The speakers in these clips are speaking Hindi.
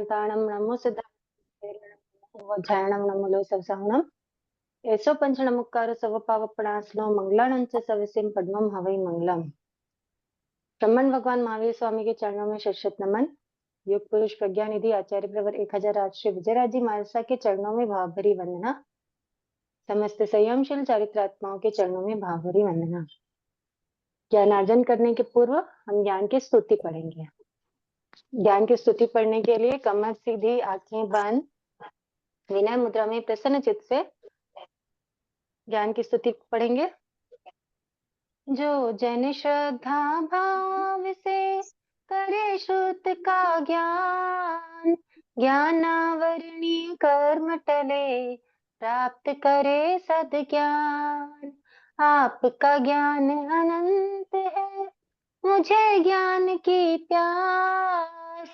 ताणं नमो सिद्धार्थं नमो लोसवसाहनं एसो पंचनमुक्कार सवपावपणासनो मंगलानं च सविसिं पद्मं हवै मंगलम। ब्रह्मन भगवान महावीर स्वामी के चरणों में शत नमन। योग पुरुष प्रज्ञा निधि आचार्य प्रवर 1008 श्री विजयराज जी महाराज के चरणों में भावभरी वंदना। समस्त संयमशील चारित्रात्माओं के चरणों में भावभरी वंदना। ज्ञानार्जन करने के पूर्व हम ज्ञान की स्तुति पढ़ेंगे। ज्ञान की स्तुति पढ़ने के लिए कमर सीधी, आंखें बंद, विनय मुद्रा में प्रसन्न चित्त से ज्ञान की स्तुति पढ़ेंगे। जो जन श्रद्धा भाव से करे श्रुत का ज्ञान, ज्ञानावरणीय कर्म टले प्राप्त करे सद्ज्ञान। आपका ज्ञान अनंत है, मुझे ज्ञान की प्यास,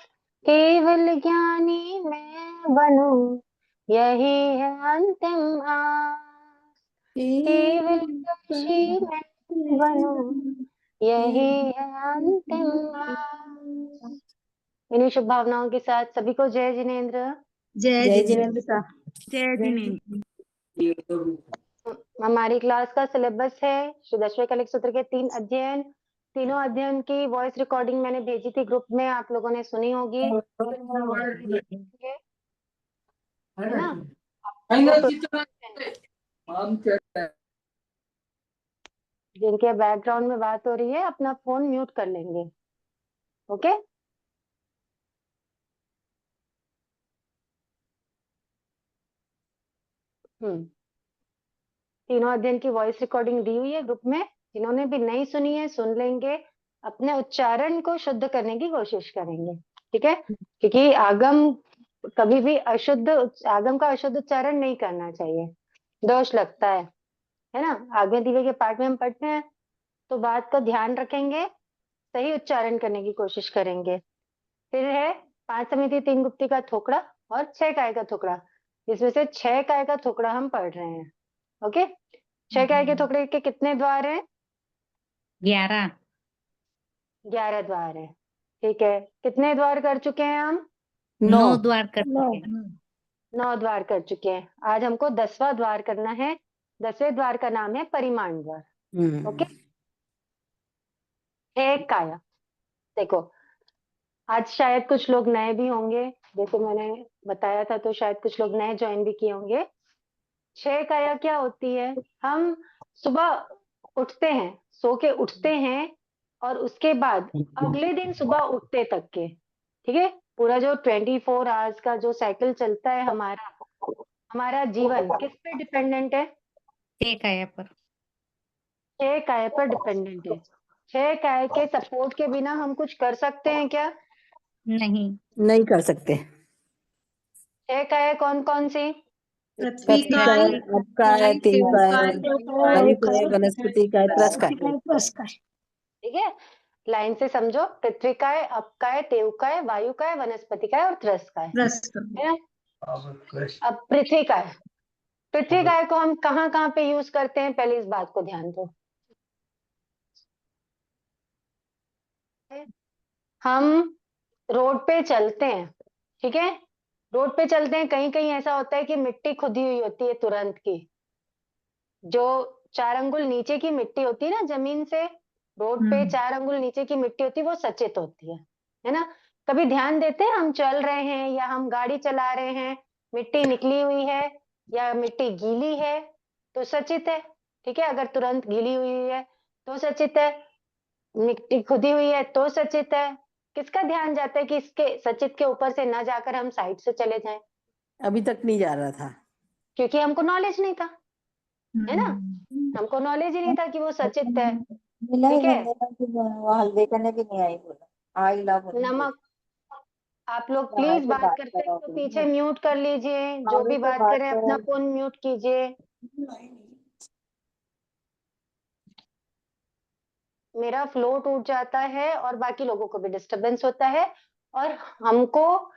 केवल ज्ञानी मैं बनूं, यही है अंतिम आस। केवल साक्षी मैं बनूं, यही है अंतिम आस। इन्हीं शुभ भावनाओं के साथ सभी को जय जिनेन्द्र। जय जिनेन्द्र का जय जिनेन्द्र। हमारी क्लास का सिलेबस है श्री दशवें कलिक सूत्र के 3 अध्ययन। तीनों अध्ययन की वॉइस रिकॉर्डिंग मैंने भेजी थी ग्रुप में, आप लोगों ने सुनी होगी, है ना? जिनके बैकग्राउंड में बात हो रही है अपना फोन म्यूट कर लेंगे। ओके? तीनों अध्ययन की वॉइस रिकॉर्डिंग दी हुई है ग्रुप में। जिन्होंने भी नहीं सुनी है सुन लेंगे, अपने उच्चारण को शुद्ध करने की कोशिश करेंगे। ठीक है? क्योंकि आगम कभी भी आगम का अशुद्ध उच्चारण नहीं करना चाहिए, दोष लगता है ना? आगम दिव्य के पाठ में हम पढ़ते हैं तो बात का ध्यान रखेंगे, सही उच्चारण करने की कोशिश करेंगे। फिर है 5 समिति 3 गुप्ती का थोकड़ा और 6 काय का थोकड़ा, जिसमें से 6 काय का थोकड़ा हम पढ़ रहे हैं। ओके? 6 काय के थोकड़े के कितने द्वार हैं? 11 द्वार है। ठीक है, कितने द्वार कर चुके हैं हम? 9 द्वार कर 9 द्वार कर चुके हैं। आज हमको 10वां द्वार करना है। 10वें द्वार का नाम है परिमाण द्वार। ओके? 6 काया। देखो, आज शायद कुछ लोग नए भी होंगे, जैसे मैंने बताया था, तो शायद कुछ लोग नए ज्वाइन भी किए होंगे। 6 काया क्या होती है? हम सुबह उठते हैं, सो के उठते हैं, और उसके बाद अगले दिन सुबह उठते तक के, ठीक है, पूरा जो 24 आवर्स का जो साइकिल चलता है हमारा जीवन किस पे डिपेंडेंट है? 6 काय पर। 6 काय पर डिपेंडेंट है। 6 काय के सपोर्ट के बिना हम कुछ कर सकते हैं क्या? नहीं कर सकते। 6 काय कौन कौन सी? पृथ्वी काय, अप काय, तेज काय, वायु काय, वनस्पति काय, त्रस काय। ठीक है, लाइन से समझो। पृथ्वी काय, अप काय, तेव काय, वायु काय, वनस्पति काय और त्रस काय, है ना? अब पृथ्वी काय को हम कहाँ कहाँ पे यूज करते हैं, पहले इस बात को ध्यान दो। हम रोड पे चलते हैं, ठीक है, रोड पे चलते हैं, कहीं कहीं ऐसा होता है कि मिट्टी खुदी हुई होती है तुरंत की, जो 4 अंगुल नीचे की मिट्टी होती है ना जमीन से, रोड पे 4 अंगुल नीचे की मिट्टी होती है, वो सचित होती है ना? कभी ध्यान देते हैं, हम चल रहे हैं या हम गाड़ी चला रहे हैं, मिट्टी निकली हुई है या मिट्टी गीली है तो सचित है। ठीक है, अगर तुरंत गीली हुई है तो सचित है, मिट्टी खुदी हुई है तो सचित है। किसका ध्यान जाता है कि इसके सचित के ऊपर से ना जाकर हम साइड से चले जाएं? अभी तक नहीं जा रहा था, क्योंकि हमको नॉलेज नहीं था, है ना? हमको नॉलेज ही नहीं था कि वो सचित है। ठीक है, हल्दी करने भी नहीं आई, बोला नमक, आप लोग प्लीज बात करते हैं तो पीछे म्यूट कर लीजिए, जो भी बात करें अपना फोन म्यूट कीजिए। मेरा फ्लो टूट जाता है और बाकी लोगों को भी डिस्टरबेंस होता है और हमको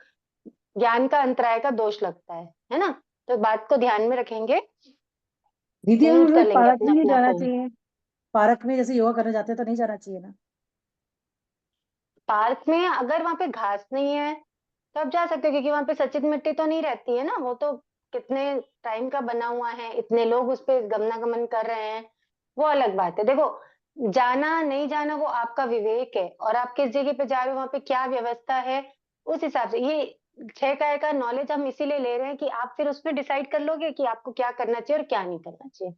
ज्ञान का अंतराय का दोष लगता है ना? तो बात को ध्यान में रखेंगे। दीदी म्यूट कर हम लेंगे पार्क में अपना नहीं अपना जाना फोन। चाहिए? पार्क में जैसे योगा करने जाते हैं तो नहीं जाना चाहिए ना? पार्क में अगर वहां पे घास नहीं है तो आप जा सकते हो, क्योंकि वहां पे सचित मिट्टी तो नहीं रहती है ना, वो तो कितने टाइम का बना हुआ है, इतने लोग उस पे गमनागमन कर रहे हैं, वो अलग बात है। देखो, जाना नहीं जाना वो आपका विवेक है, और आप किस जगह पे जा रहे हो, वहां पे क्या व्यवस्था है, उस हिसाब से। ये 6 का नॉलेज हम इसीलिए ले रहे हैं कि आप फिर उसमें डिसाइड कर लोगे कि आपको क्या करना चाहिए और क्या नहीं करना चाहिए।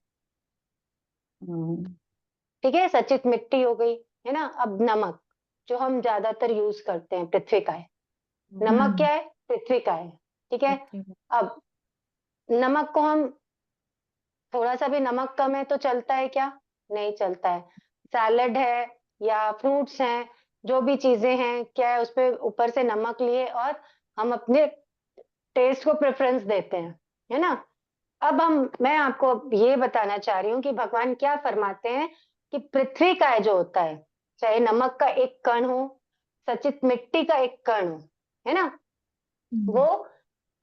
ठीक है, सचित मिट्टी हो गई, है ना। अब नमक, जो हम ज्यादातर यूज करते हैं, पृथ्वी का है। नमक क्या है? पृथ्वी का है। ठीक है। अब नमक को हम, थोड़ा सा भी नमक कम है तो चलता है क्या? नहीं चलता है। सैलेड है या फ्रूट्स हैं, जो भी चीजें हैं, क्या है, उस पे ऊपर से नमक लिए और हम अपने टेस्ट को प्रेफरेंस देते हैं, है ना। अब मैं आपको ये बताना चाह रही हूँ कि भगवान क्या फरमाते हैं कि पृथ्वी का जो होता है, चाहे नमक का एक कण हो, सचित मिट्टी का एक कण हो, है ना, वो,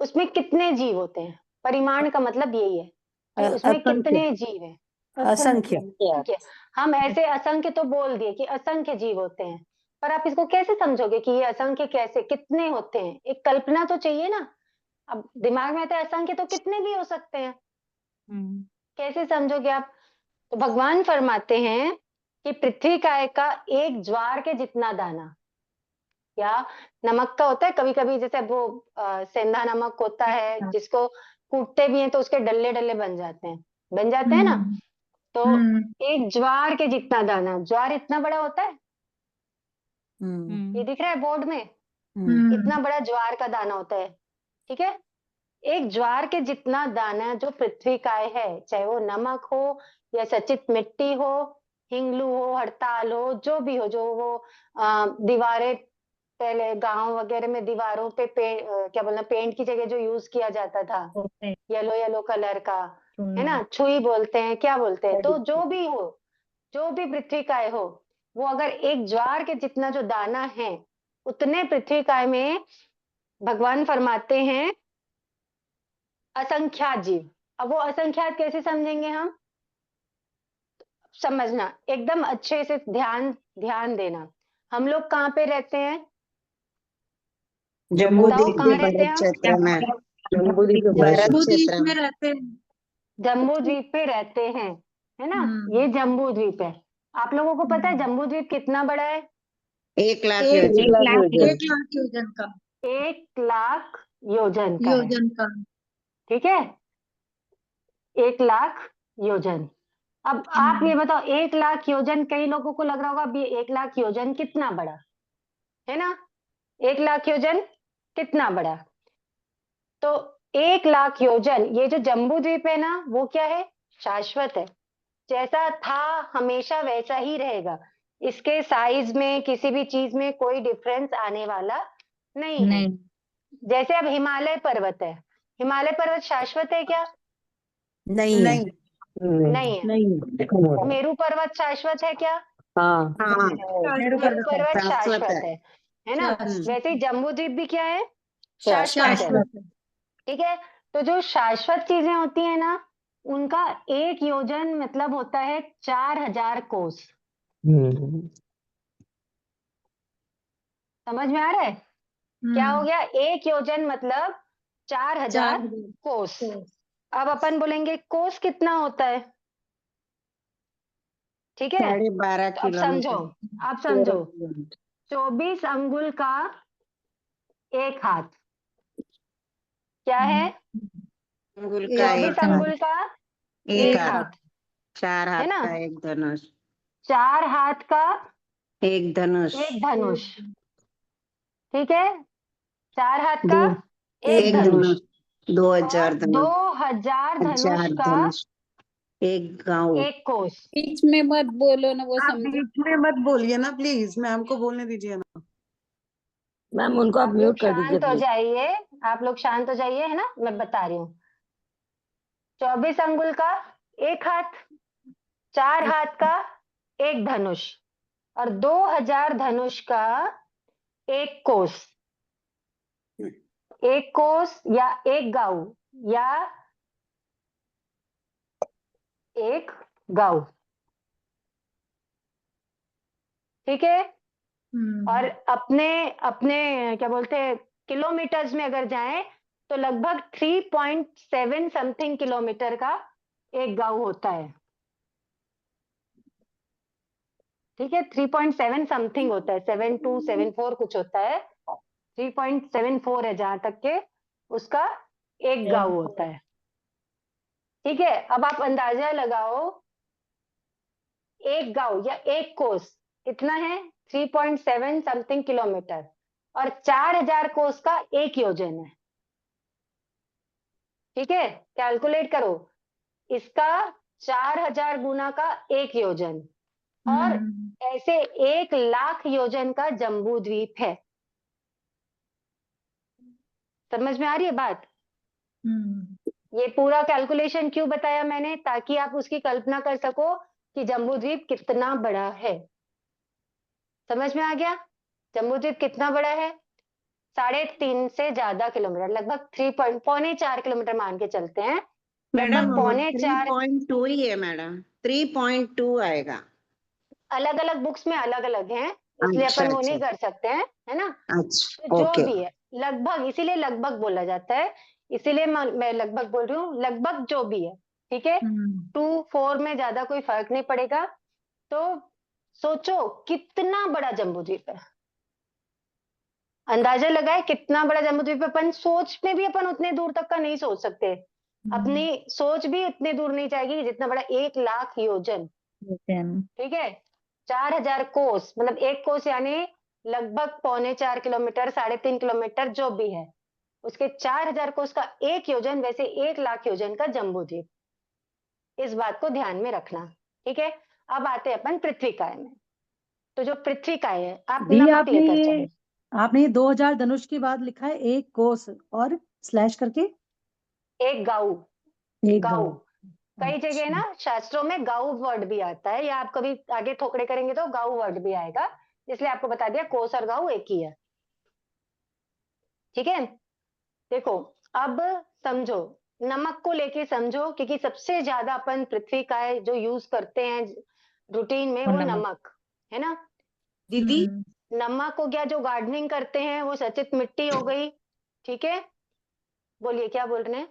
उसमें कितने जीव होते हैं? परिमाण का मतलब यही है कि उसमें असंख्य कितने जीव हैं। असंख्य ठीक है, हम ऐसे असंख्य तो बोल दिए कि असंख्य जीव होते हैं, पर आप इसको कैसे समझोगे कि ये असंख्य कैसे, कितने होते हैं? एक कल्पना तो चाहिए ना। अब दिमाग में तो असंख्य तो कितने भी हो सकते हैं, कैसे समझोगे आप? तो भगवान फरमाते हैं कि पृथ्वी काय का एक ज्वार के जितना दाना, या नमक का होता है कभी कभी, जैसे वो सेंधा नमक होता है जिसको कूटते भी हैं तो उसके डल्ले डल्ले बन जाते हैं ना। तो एक ज्वार के जितना दाना, ज्वार इतना बड़ा होता है, ये दिख रहा है बोर्ड में, इतना बड़ा ज्वार का दाना होता है। ठीक है, एक ज्वार के जितना दाना जो पृथ्वी का है, चाहे वो नमक हो या सचित मिट्टी हो, हिंगलू हो, हड़ताल हो, जो भी हो, जो वो दीवारें, पहले गांव वगैरह में दीवारों पे क्या बोलना, पेंट की जगह जो यूज किया जाता था, येलो येलो कलर का, है ना, छुई बोलते हैं, क्या बोलते हैं, तो जो भी हो, जो भी पृथ्वी काय हो, वो अगर एक ज्वार के जितना जो दाना है, उतने पृथ्वी काय में भगवान फरमाते हैं असंख्यात जीव। अब वो असंख्यात कैसे समझेंगे हम? समझना एकदम अच्छे से, ध्यान ध्यान देना। हम लोग कहाँ पे रहते हैं? बताओ कहाँ रहते हैं हम? क्षेत्र में भारत क्षेत्र में जम्बू द्वीप पे रहते हैं, है ना। ये जम्बू द्वीप है। आप लोगों को पता है जम्बू द्वीप कितना बड़ा है? 1 लाख एक योजन लाख योजन 1 लाख योजन का है। ठीक है, 1 लाख योजन। अब आप ये बताओ, 1 लाख योजन, कई लोगों को लग रहा होगा अब ये 1 लाख योजन कितना बड़ा है ना, 1 लाख योजन कितना बड़ा? तो 1 लाख योजन, ये जो जम्बू द्वीप है ना, वो क्या है? शाश्वत है। जैसा था हमेशा वैसा ही रहेगा। इसके साइज में, किसी भी चीज में कोई डिफरेंस आने वाला नहीं है। जैसे अब हिमालय पर्वत है, हिमालय पर्वत शाश्वत है क्या? नहीं है नहीं है। नहीं मेरू पर्वत शाश्वत है क्या? हाँ हाँ मेरू पर्वत शाश्वत है ना। वैसे ही जम्बू द्वीप भी क्या है? शाश्वत है। ठीक है, तो जो शाश्वत चीजें होती है ना, उनका 1 योजन मतलब होता है 4000 कोस। समझ में आ रहा है? क्या हो गया? 1 योजन मतलब 4000 कोस। अब अपन बोलेंगे कोस कितना होता है? ठीक है, 12.5 तो अब समझो, किलोमीटर आप समझो, 24 अंगुल का एक हाथ क्या है? अंगुल का 24 एक हाथ, अंगुल का एक एक हाथ, हाथ, 4 है हाथ ना। का एक धनुष, 4 हाथ का एक धनुष, एक धनुष। ठीक है, 4 हाथ का एक एक धनुष, धनुष, 2000 और धनुष, 2000 धनुष 1000 का धनुष, एक गाँव। एक कोस। बीच में मत बोलो ना, वो आप समझे। बीच में मत बोलिए ना प्लीज, मैम को बोलने दीजिए ना। मैम उनको आप आप लोग म्यूट कर दीजिए शांत हो प्लीज। जाइए, आप लोग शांत हो जाइए, है ना, मैं बता रही हूँ। 24 अंगुल का एक हाथ, 4 हाथ का एक धनुष, और 2000 धनुष का एक कोस। एक कोस या एक गाऊ, या एक गाऊ। ठीक है, और अपने अपने क्या बोलते हैं, किलोमीटर्स में अगर जाएं तो लगभग 3.7 समथिंग किलोमीटर का एक गांव होता है। ठीक है, 3.7 समथिंग होता है, 7274 कुछ होता है, 3.74 है जहां तक के उसका एक गांव होता है। ठीक है, अब आप अंदाजा लगाओ, एक गांव या एक कोस कितना है, 3.7 समथिंग किलोमीटर, और 4000 कोस का एक योजन है। ठीक है, कैलकुलेट करो, इसका 4000 गुना का एक योजन, और ऐसे 1,00,000 योजन का जम्बू द्वीप है। समझ में आ रही है बात? ये पूरा कैलकुलेशन क्यों बताया मैंने, ताकि आप उसकी कल्पना कर सको कि जम्बू द्वीप कितना बड़ा है। समझ में आ गया? जम्बू द्वीप कितना बड़ा है? 3.5 से ज्यादा किलोमीटर, लगभग 3.4 किलोमीटर मान के चलते हैं। मैडम लगभग 3.4। 3.2 ही है मैडम, 3.2 आएगा। अलग अलग बुक्स में अलग अलग हैं, इसलिए अच्छा, अपन वो अच्छा। नहीं कर सकते हैं, है ना? अच्छा, तो जो ओके। भी है लगभग, इसीलिए लगभग बोला जाता है, इसीलिए मैं लगभग बोल रही हूँ, लगभग जो भी है। ठीक है, 2-4 में ज्यादा कोई फर्क नहीं पड़ेगा। तो सोचो कितना बड़ा जम्बू द्वीप है, अंदाजा लगाए कितना बड़ा जम्बू द्वीप है। अपन सोच में भी अपन उतने दूर तक का नहीं सोच सकते, अपनी सोच भी इतने दूर नहीं जाएगी जितना बड़ा 1,00,000 योजन। ठीक है, 4000 कोस, मतलब एक कोस यानी लगभग 3.25 किलोमीटर, 3.5 किलोमीटर जो भी है, उसके 4000 कोस का एक योजन, वैसे 1,00,000 योजन का जम्बू द्वीप। इस बात को ध्यान में रखना। ठीक है, अब आते हैं अपन पृथ्वी काय में। तो जो पृथ्वी काय है, आप दी नमक आपने लेकर ये चलो। आपने ये 2000 धनुष के बाद लिखा है एक कोस और स्लैश करके एक गाऊ, एक गाऊ गाँव। कई जगह ना शास्त्रों में गाऊ वर्ड भी आता है, या आप कभी आगे ठोकरे करेंगे तो गाऊ वर्ड भी आएगा, इसलिए आपको बता दिया कोस और गाऊ एक ही है। ठीक है, देखो अब समझो, नमक को लेके समझो, क्योंकि सबसे ज्यादा अपन पृथ्वी का जो यूज करते हैं रूटीन में वो नमक है ना। दीदी, नमक हो गया, जो गार्डनिंग करते हैं वो सचित मिट्टी हो गई। ठीक है, बोलिए क्या बोल रहे हैं?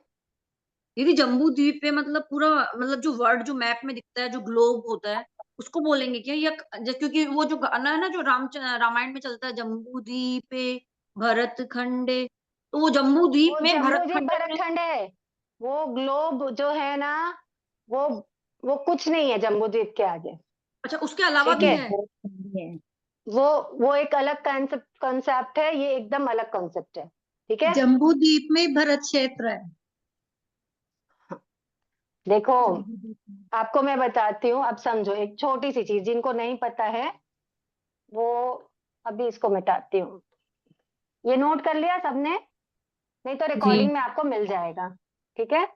दीदी जम्बू द्वीप पे मतलब पूरा, मतलब जो वर्ड जो मैप में दिखता है, जो ग्लोब होता है, उसको बोलेंगे क्या, या क्योंकि वो जो गाना है ना जो रामायण में चलता है, जम्बू द्वीपे भरत खंडे, तो वो जम्बू द्वीप वो में जम्बू भरत द्वीप खंडे भरत में। खंड है, वो ग्लोब जो है ना, वो वो कुछ नहीं है जम्बू द्वीप के आगे। अच्छा, उसके अलावा ठीक भी है, है? वो वो एक अलग कॉन्सेप्ट है, ये एकदम अलग कॉन्सेप्ट है। ठीक है, जम्बू द्वीप में भरत क्षेत्र है। देखो आपको मैं बताती हूँ, अब समझो एक छोटी सी चीज, जिनको नहीं पता है वो, अभी इसको मिटाती हूँ। ये नोट कर लिया सबने? नहीं तो रिकॉर्डिंग में आपको मिल जाएगा। ठीक है,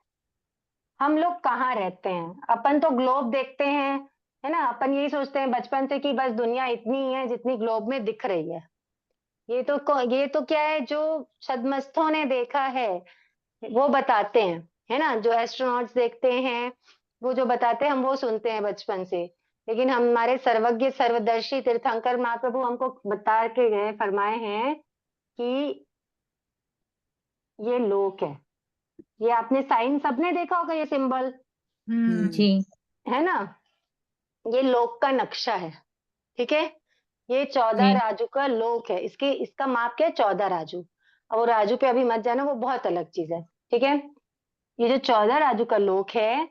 हम लोग कहाँ रहते हैं? अपन तो ग्लोब देखते हैं, है ना, अपन यही सोचते हैं बचपन से कि बस दुनिया इतनी ही है जितनी ग्लोब में दिख रही है। ये तो क्या है, जो छद्मस्थों ने देखा है वो बताते हैं, है ना, जो एस्ट्रोनॉट्स देखते हैं वो जो बताते हैं हम वो सुनते हैं बचपन से। लेकिन हमारे सर्वज्ञ सर्वदर्शी तीर्थंकर महाप्रभु हमको बता के गए, फरमाए हैं कि ये लोक है। ये आपने साइन सबने देखा होगा, ये सिंबल जी। है ना, ये लोक का नक्शा है। ठीक है, ये 14 राजू का लोक है, इसका माप क्या है, 14 राजू। अब वो राजू पे अभी मत जाना, वो बहुत अलग चीज है। ठीक है, ये जो 14 राजू का लोक है,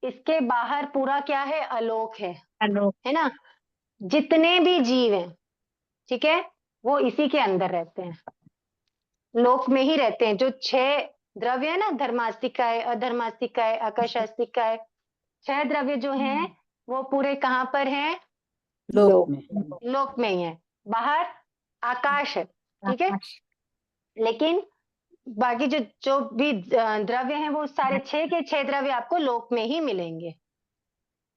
इसके बाहर पूरा क्या है, अलोक है ना। जितने भी जीव हैं, ठीक है, वो इसी के अंदर रहते हैं, लोक में ही रहते हैं। जो 6 द्रव्य है ना, धर्मास्तिकाय, अधर्मास्तिकाय, आकाशास्तिकाय, 6 द्रव्य जो हैं वो पूरे कहाँ पर हैं, लोक में। लोक में ही है। बाहर आकाश है। ठीक है, लेकिन बाकी जो जो भी द्रव्य हैं वो सारे 6 के 6 द्रव्य आपको लोक में ही मिलेंगे,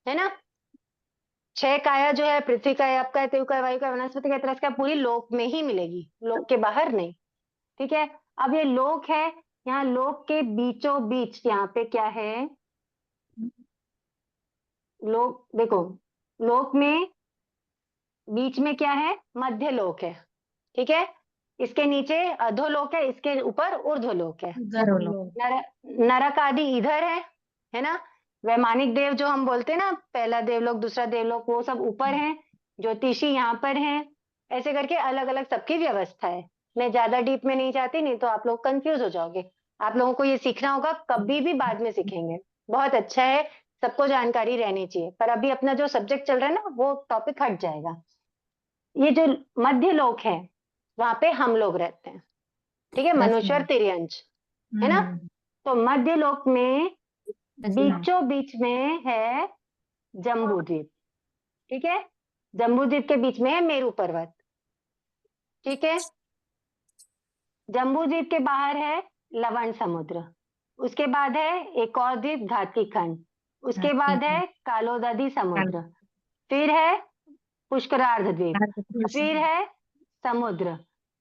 है ना। 6 काया जो है, पृथ्वी का है, आपका है, तेज का है, वायु का है, वनस्पति का है, तरस का है, पूरी लोक में ही मिलेगी, लोक के बाहर नहीं। ठीक है, अब ये लोक है, यहाँ लोक के बीचों बीच यहाँ पे क्या है, लोक देखो, लोक में बीच में क्या है, मध्य लोक है। ठीक है, इसके नीचे अधोलोक है, इसके ऊपर ऊर्ध्वलोक है। जरूर। नरक आदि इधर है ना। वैमानिक देव जो हम बोलते हैं ना, पहला देवलोक दूसरा देवलोक, वो सब ऊपर हैं। ज्योतिषी यहाँ पर हैं। ऐसे करके अलग अलग सबकी व्यवस्था है। मैं ज्यादा डीप में नहीं जाती, नहीं तो आप लोग कंफ्यूज हो जाओगे। आप लोगों को ये सीखना होगा, कभी भी बाद में सीखेंगे। बहुत अच्छा है, सबको जानकारी रहनी चाहिए, पर अभी अपना जो सब्जेक्ट चल रहा है ना, वो टॉपिक हट जाएगा। ये जो मध्य लोक है, वहां पे हम लोग रहते हैं। ठीक है, मनुष्य और तिर्यंच, है ना। तो मध्य लोक में बीचों बीच में है जम्बू द्वीप। ठीक है, जम्बू द्वीप के बीच में है मेरू पर्वत। ठीक है, जम्बू द्वीप के बाहर है लवण समुद्र। उसके बाद है एक और द्वीप घाती खंड। उसके बाद है कालोदधी समुद्र। फिर है पुष्करार्ध द्वीप। फिर है समुद्र,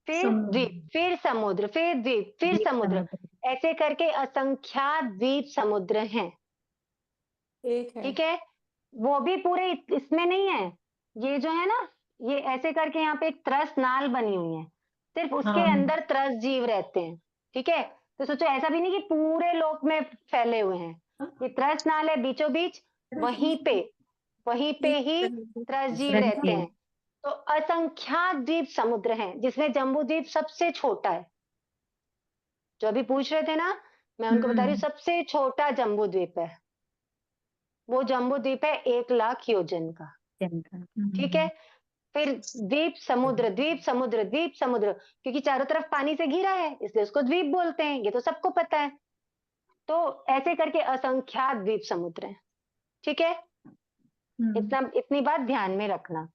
फिर द्वीप, फिर समुद्र, फिर द्वीप, फिर समुद्र। ऐसे करके असंख्यात द्वीप समुद्र हैं। ठीक है, वो भी पूरे इसमें नहीं है। ये जो है ना, ये ऐसे करके यहाँ पे एक त्रस नाल बनी हुई है, सिर्फ उसके अंदर त्रस जीव रहते हैं। ठीक है, तो सोचो ऐसा भी नहीं कि पूरे लोक में फैले हुए हैं। ये त्रस नाल है बीचों बीच, वहीं पे ही त्रस जीव रहते हैं। तो असंख्यात द्वीप समुद्र हैं, जिसमें जम्बू द्वीप सबसे छोटा है। जो अभी पूछ रहे थे ना, मैं उनको बता रही हूँ, सबसे छोटा जम्बू द्वीप है। वो जम्बू द्वीप है 1 लाख योजन का। ठीक है, फिर द्वीप समुद्र, द्वीप समुद्र, द्वीप समुद्र, क्योंकि चारों तरफ पानी से घिरा है, इसलिए उसको द्वीप बोलते हैं। ये तो सबको पता है। तो ऐसे करके असंख्यात द्वीप समुद्र हैं। ठीक है, इतनी बात ध्यान में रखना।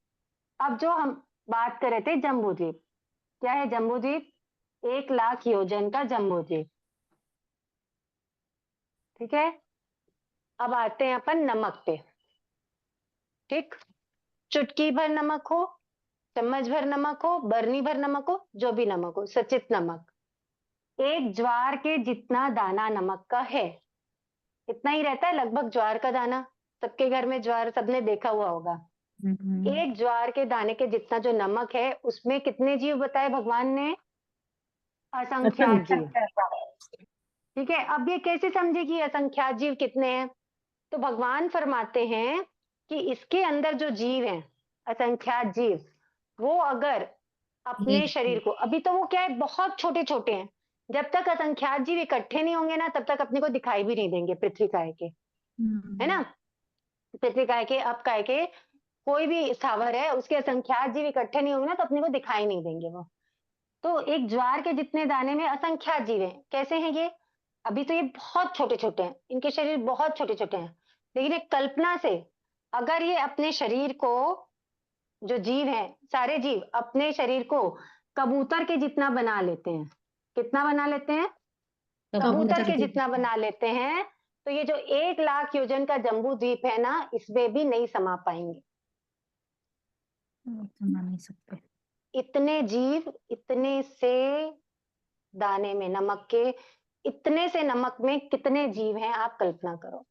अब जो हम बात कर रहे थे जम्बू द्वीप, क्या है जम्बू द्वीप? 1 लाख योजन का जम्बू द्वीप। ठीक है, अब आते हैं अपन नमक पे। ठीक, चुटकी भर नमक हो, चम्मच भर नमक हो, बरनी भर नमक हो, जो भी नमक हो, सचित नमक, एक ज्वार के जितना दाना नमक का है, इतना ही रहता है लगभग ज्वार का दाना। सबके घर में ज्वार सबने देखा हुआ होगा। एक ज्वार के दाने के जितना जो नमक है, उसमें कितने जीव बताए भगवान ने? असंख्यात जीव। ठीक है, अब ये कैसे समझे कि असंख्यात जीव कितने हैं? तो भगवान फरमाते हैं कि इसके अंदर जो जीव हैं, असंख्यात जीव, वो अगर अपने शरीर को, अभी तो वो क्या है, बहुत छोटे छोटे हैं। जब तक असंख्यात जीव इकट्ठे नहीं होंगे ना, तब तक अपने को दिखाई भी नहीं देंगे पृथ्वी काय के, है ना। पृथ्वी काय के, अब काय के, कोई भी स्थावर है, उसके असंख्यात जीव इकट्ठे नहीं होंगे ना, तो अपने को दिखाई नहीं देंगे वो। तो एक ज्वार के जितने दाने में असंख्यात जीव हैं। कैसे हैं ये? अभी तो ये बहुत छोटे छोटे हैं, इनके शरीर बहुत छोटे छोटे हैं, लेकिन एक कल्पना से अगर ये अपने शरीर को, जो जीव हैं, सारे जीव अपने शरीर को कबूतर के जितना बना लेते हैं। कितना बना लेते हैं? कबूतर के जितना बना लेते हैं। तो ये जो 1 लाख योजन का जम्बू द्वीप है ना, इसमें भी नहीं समा पाएंगे। नहीं सकते। इतने जीव, इतने से दाने में, नमक के इतने से नमक में कितने जीव हैं, आप कल्पना करो।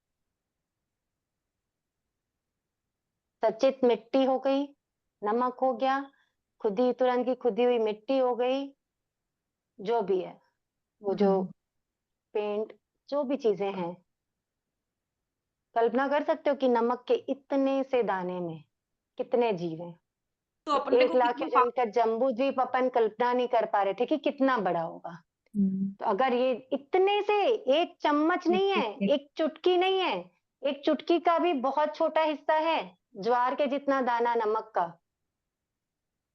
सचित मिट्टी हो गई, नमक हो गया, खुदी तुरंत की खुदी हुई मिट्टी हो गई, जो भी है वो, जो पेंट, जो भी चीजें हैं, कल्पना कर सकते हो कि नमक के इतने से दाने में कितने जीव हैं। तो अपने एक को लाख कितना योजन का जम्बू द्वीप अपन कल्पना नहीं कर पा रहे थे कि कितना बड़ा होगा। तो अगर ये इतने से, एक चम्मच नहीं है, एक चुटकी नहीं है, एक चुटकी का भी बहुत छोटा हिस्सा है, ज्वार के जितना दाना नमक का,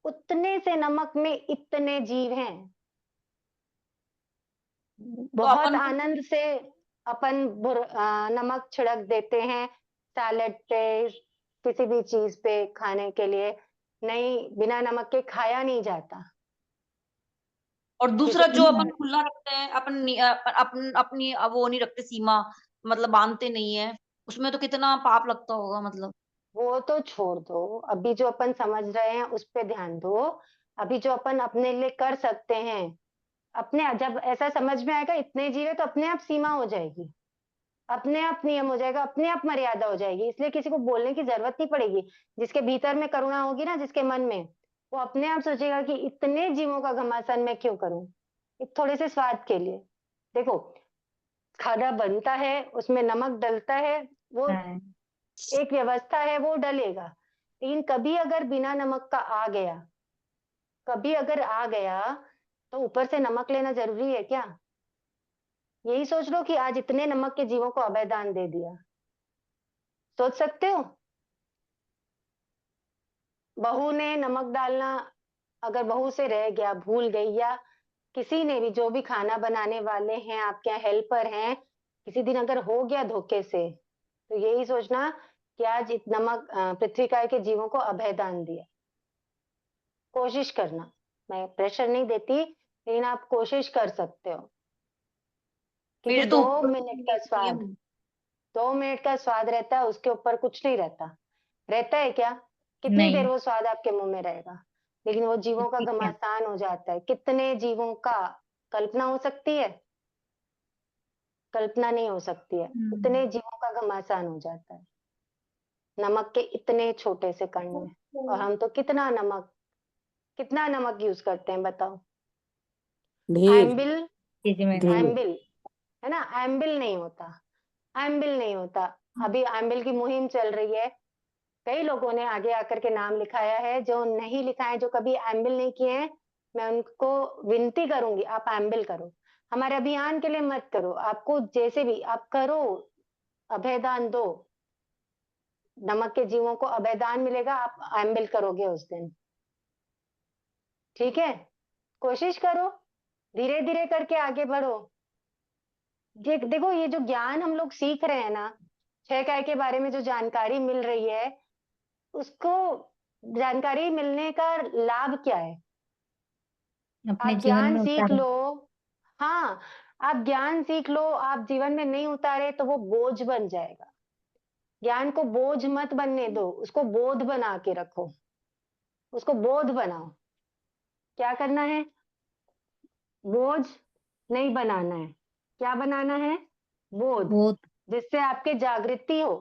उतने से नमक में इतने जीव हैं। बहुत अपन को आनंद से अपन नमक छिड़क देते हैं सैलेड पे, किसी भी चीज पे खाने के लिए। नहीं, बिना नमक के खाया नहीं जाता। और दूसरा ठीक जो है, अपन खुला रखते हैं, अपन अपनी वो नहीं रखते सीमा, मतलब बांधते नहीं है, उसमें तो कितना पाप लगता होगा मतलब। वो तो छोड़ दो, अभी जो अपन समझ रहे हैं उस पे ध्यान दो। अभी जो अपन अपने लिए कर सकते हैं, अपने जब ऐसा समझ में आएगा इतने जीव है, तो अपने आप सीमा हो जाएगी, अपने आप नियम हो जाएगा, अपने आप मर्यादा हो जाएगी। इसलिए किसी को बोलने की जरूरत नहीं पड़ेगी। जिसके भीतर में करुणा होगी ना, जिसके मन में, वो अपने आप सोचेगा कि इतने जीवों का घमासान मैं क्यों करूं, एक थोड़े से स्वाद के लिए। देखो, खाना बनता है, उसमें नमक डलता है, वो हाँ, एक व्यवस्था है, वो डलेगा। लेकिन कभी अगर बिना नमक का आ गया, कभी अगर आ गया, तो ऊपर से नमक लेना जरूरी है क्या? यही सोच लो कि आज इतने नमक के जीवों को अभय दान दे दिया। सोच सकते हो? बहू ने नमक डालना अगर बहू से रह गया, भूल गई, या किसी ने भी, जो भी खाना बनाने वाले हैं, आपके यहाँ हेल्पर हैं, किसी दिन अगर हो गया धोखे से, तो यही सोचना कि आज नमक पृथ्वी काय के जीवों को अभय दान दिया। कोशिश करना, मैं प्रेशर नहीं देती, लेकिन आप कोशिश कर सकते हो, क्योंकि मेरे तो 2 मिनट का स्वाद, 2 मिनट का स्वाद रहता है, उसके ऊपर कुछ नहीं रहता। रहता है क्या? कितनी देर नहीं, वो स्वाद आपके मुंह में रहेगा, लेकिन वो जीवों का ठीक है। घमासान हो जाता है। कितने जीवों का, कल्पना हो सकती है? कल्पना नहीं हो सकती है। इतने जीवों का घमासान हो जाता है नमक के इतने छोटे से कण में। और हम तो कितना नमक यूज करते हैं बताओ? ढेर एम्बिल, चीज में नहीं। एम्बिल है ना, एम्बिल नहीं होता, एम्बिल नहीं होता। अभी एम्बिल की मुहिम चल रही है, कई लोगों ने आगे आकर के नाम लिखाया है। जो नहीं लिखा है, जो कभी एम्बिल नहीं किए हैं, मैं उनको विनती करूंगी, आप एम्बिल करो। हमारे अभियान के लिए मत करो, आपको जैसे भी आप करो, अभयदान दो, नमक के जीवों को अभयदान मिलेगा, आप एम्बिल करोगे उस दिन। ठीक है, कोशिश करो, धीरे धीरे करके आगे बढ़ो। देखो, ये जो ज्ञान हम लोग सीख रहे हैं ना, 6 काय के बारे में जो जानकारी मिल रही है, उसको, जानकारी मिलने का लाभ क्या है? अपने आप जीवन ज्ञान में सीख उतारो। लो। हाँ, आप ज्ञान सीख लो, आप जीवन में नहीं उतारे तो वो बोझ बन जाएगा। ज्ञान को बोझ मत बनने दो, उसको बोध बना के रखो, उसको बोध बनाओ। क्या करना है? बोझ नहीं बनाना है। क्या बनाना है? बोध, बहुत जिससे आपके जागृति हो।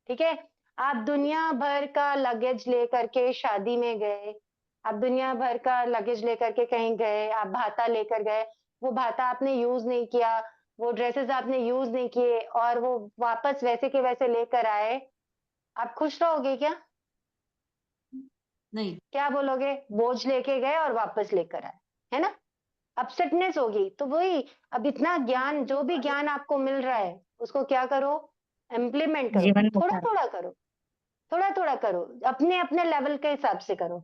ठीक है, आप दुनिया भर का लगेज लेकर के शादी में गए, आप दुनिया भर का लगेज लेकर के कहीं गए, आप भाता लेकर गए, वो भाता आपने यूज नहीं किया, वो ड्रेसेस आपने यूज नहीं किए, और वो वापस वैसे के वैसे लेकर आए, आप खुश रहोगे क्या? नहीं। क्या बोलोगे? बोझ लेके गए और वापस लेकर आए, है ना? अपसेटनेस होगी। तो वही, अब इतना ज्ञान, जो भी ज्ञान आपको मिल रहा है, उसको क्या करो? इम्प्लीमेंट करो, जीवन में थोड़ा उतारो। थोड़ा करो, थोड़ा थोड़ा करो, अपने अपने लेवल के हिसाब से करो,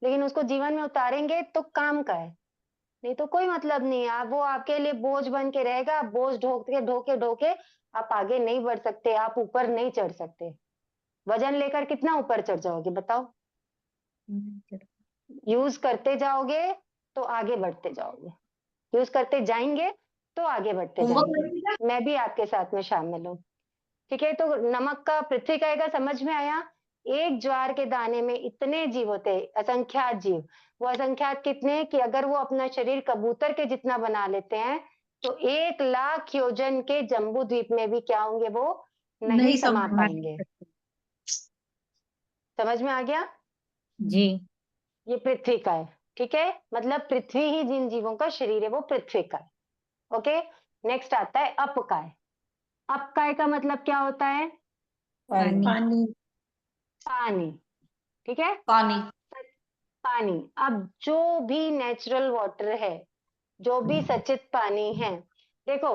लेकिन उसको जीवन में उतारेंगे तो काम का है, नहीं तो कोई मतलब नहीं है। वो आपके लिए बोझ बन के रहेगा, आप बोझ ढोके ढोके ढोके आप आगे नहीं बढ़ सकते, आप ऊपर नहीं चढ़ सकते। वजन लेकर कितना ऊपर चढ़ जाओगे बताओ? यूज करते जाओगे तो आगे बढ़ते जाओगे, यूज करते जाएंगे तो आगे बढ़ते जाएंगे। मैं भी आपके साथ में शामिल हूँ। ठीक है, तो नमक का, पृथ्वी का समझ में आया? एक ज्वार के दाने में इतने जीव होते हैं, असंख्यात जीव। वो असंख्यात कितने कि अगर वो अपना शरीर कबूतर के जितना बना लेते हैं, तो 1 लाख योजन के जम्बू द्वीप में भी क्या होंगे? वो नहीं समा पाएंगे। समझ में आ गया? जी। ये पृथ्वी का है। ठीक है, मतलब पृथ्वी ही जिन जीवों का शरीर है, वो पृथ्वी का है। ओके, नेक्स्ट आता है अपकाय। अपकाय का मतलब क्या होता है? पानी। पानी। पानी। ठीक है, पानी। पानी। अब जो भी नेचुरल वाटर है, जो भी सचित पानी है, देखो,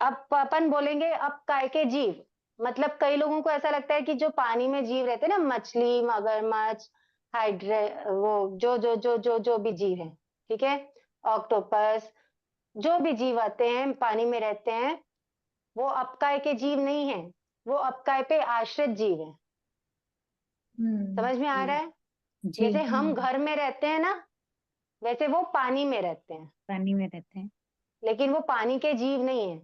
अब अपन बोलेंगे अब काय के जीव, मतलब कई लोगों को ऐसा लगता है कि जो पानी में जीव रहते हैं ना, मछली, मगरमच्छ, हाइड्रे, वो जो भी जीव है, ठीक है, ऑक्टोपस, जो भी जीव आते हैं पानी में रहते हैं, वो अपकाय के जीव नहीं है, वो अपकाय पे आश्रित जीव है। समझ में आ रहा है? जी। जैसे हम घर में रहते हैं ना, वैसे वो पानी में रहते हैं, पानी में रहते हैं। लेकिन वो पानी के जीव नहीं है।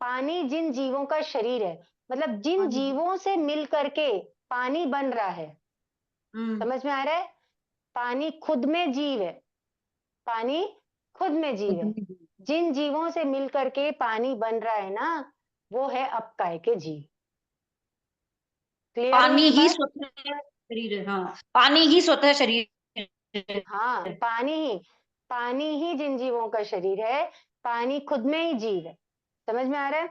पानी जिन जीवों का शरीर है, मतलब जिन जीवों से मिल करके पानी बन रहा है। समझ में आ रहा है? पानी खुद में जीव है, पानी खुद में जीव है। जिन जीवों से मिल करके पानी बन रहा है ना, वो है अपकाय के जीव। क्लियर पानी हुई ही बात? स्वतः शरीर है। हाँ, पानी ही स्वतः शरीर है। हाँ, पानी ही जिन जीवों का शरीर है, पानी खुद में ही जीव है। समझ में आ रहा है?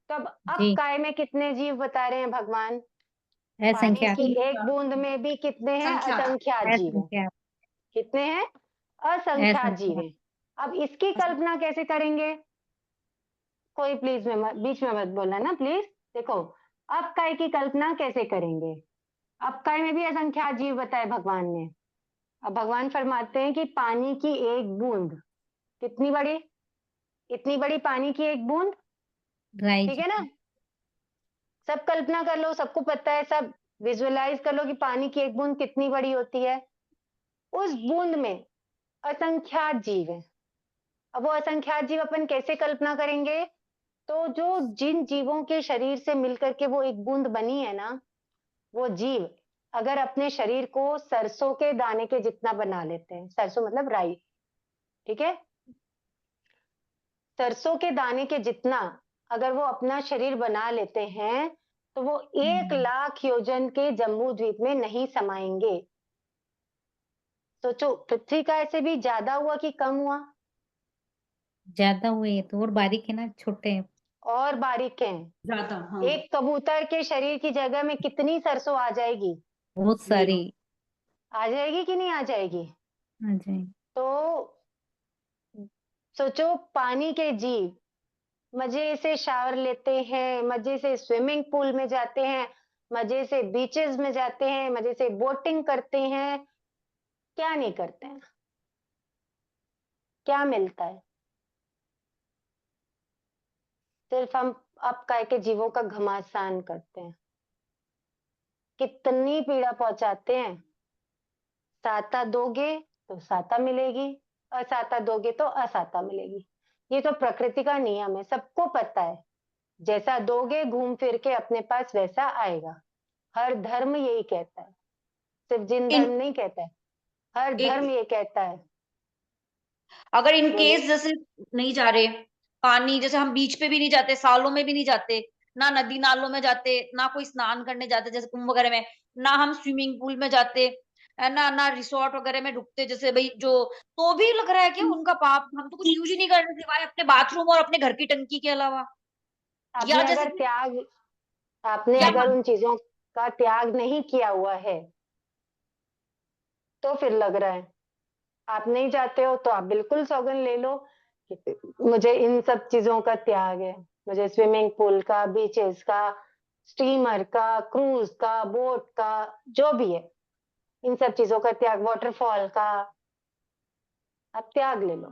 तो अब जी काय में कितने जीव बता रहे हैं भगवान? पानी असंख्यात की एक बूंद में भी कितने हैं? संख्यात। असंख्यात जीव है। असंख्यात कितने हैं? असंख्यात जीव असंख्यात हैं। अब इसकी कल्पना कैसे करेंगे? कोई प्लीज में बीच में मत बोलना ना प्लीज। देखो, अब काय की कल्पना कैसे करेंगे? अब काय में भी असंख्यात जीव बताए भगवान ने। अब भगवान फरमाते हैं कि पानी की एक बूंद कितनी बड़ी? इतनी बड़ी पानी की एक बूंद, राइट ठीक है ना? सब कल्पना कर लो, सबको पता है, सब विजुअलाइज कर लो कि पानी की एक बूंद कितनी बड़ी होती है। उस बूंद में असंख्यात जीव है। अब वो असंख्यात जीव अपन कैसे कल्पना करेंगे? तो जो जिन जीवों के शरीर से मिलकर के वो एक बूंद बनी है ना, वो जीव अगर अपने शरीर को सरसों के दाने के जितना बना लेते हैं, सरसों मतलब राई, ठीक है, सरसों के दाने के जितना अगर वो अपना शरीर बना लेते हैं, तो वो 1,00,000 योजन के जम्बू द्वीप में नहीं समाएंगे। सोचो, पृथ्वी का ऐसे भी ज्यादा हुआ कि कम हुआ? ज्यादा हुए तो और बारीक है ना, छोटे हैं और बारीक है। ज्यादा, हाँ। एक कबूतर के शरीर की जगह में कितनी सरसों आ जाएगी? बहुत सारी। आ जाएगी कि नहीं आ जाएगी? हाँ जी तो सोचो, पानी के जीव मजे से शावर लेते हैं, मजे से स्विमिंग पूल में जाते हैं, मजे से बीचेस में जाते हैं, मजे से बोटिंग करते हैं, क्या नहीं करते हैं? क्या मिलता है? सिर्फ हम अब काय के जीवों का घमासान करते हैं। कितनी पीड़ा पहुंचाते हैं। साता दोगे तो साता मिलेगी, असाता दोगे तो असाता मिलेगी। ये तो प्रकृति का नियम है, सबको पता है। जैसा दोगे घूम फिर के अपने पास वैसा आएगा। हर धर्म यही कहता है, सिर्फ जिन इन धर्म नहीं कहता है, हर एक धर्म ये कहता है। अगर इन बोलिए। केस जैसे नहीं जा रहे पानी, जैसे हम बीच पे भी नहीं जाते, सालों में भी नहीं जाते, ना नदी नालों में जाते, ना कोई स्नान करने जाते जैसे कुंभ वगैरह में, ना हम स्विमिंग पूल में जाते, है ना, ना रिसोर्ट वगैरह में रुकते, जैसे भाई जो, तो भी लग रहा है कि उनका पाप, हम तो कुछ यूज ही नहीं कर रहे सिवाय अपने बाथरूम और अपने घर की टंकी के अलावा। या आपने जैसे अगर कि त्याग आपने या अगर उन चीजों का त्याग नहीं किया हुआ है, तो फिर लग रहा है। आप नहीं जाते हो तो आप बिल्कुल सौगंध ले लो कि मुझे इन सब चीजों का त्याग है। मुझे स्विमिंग पूल का, बीचेस का, स्टीमर का, क्रूज का, बोट का, जो भी है, इन सब चीजों का त्याग, वाटरफॉल का, आप त्याग ले लो।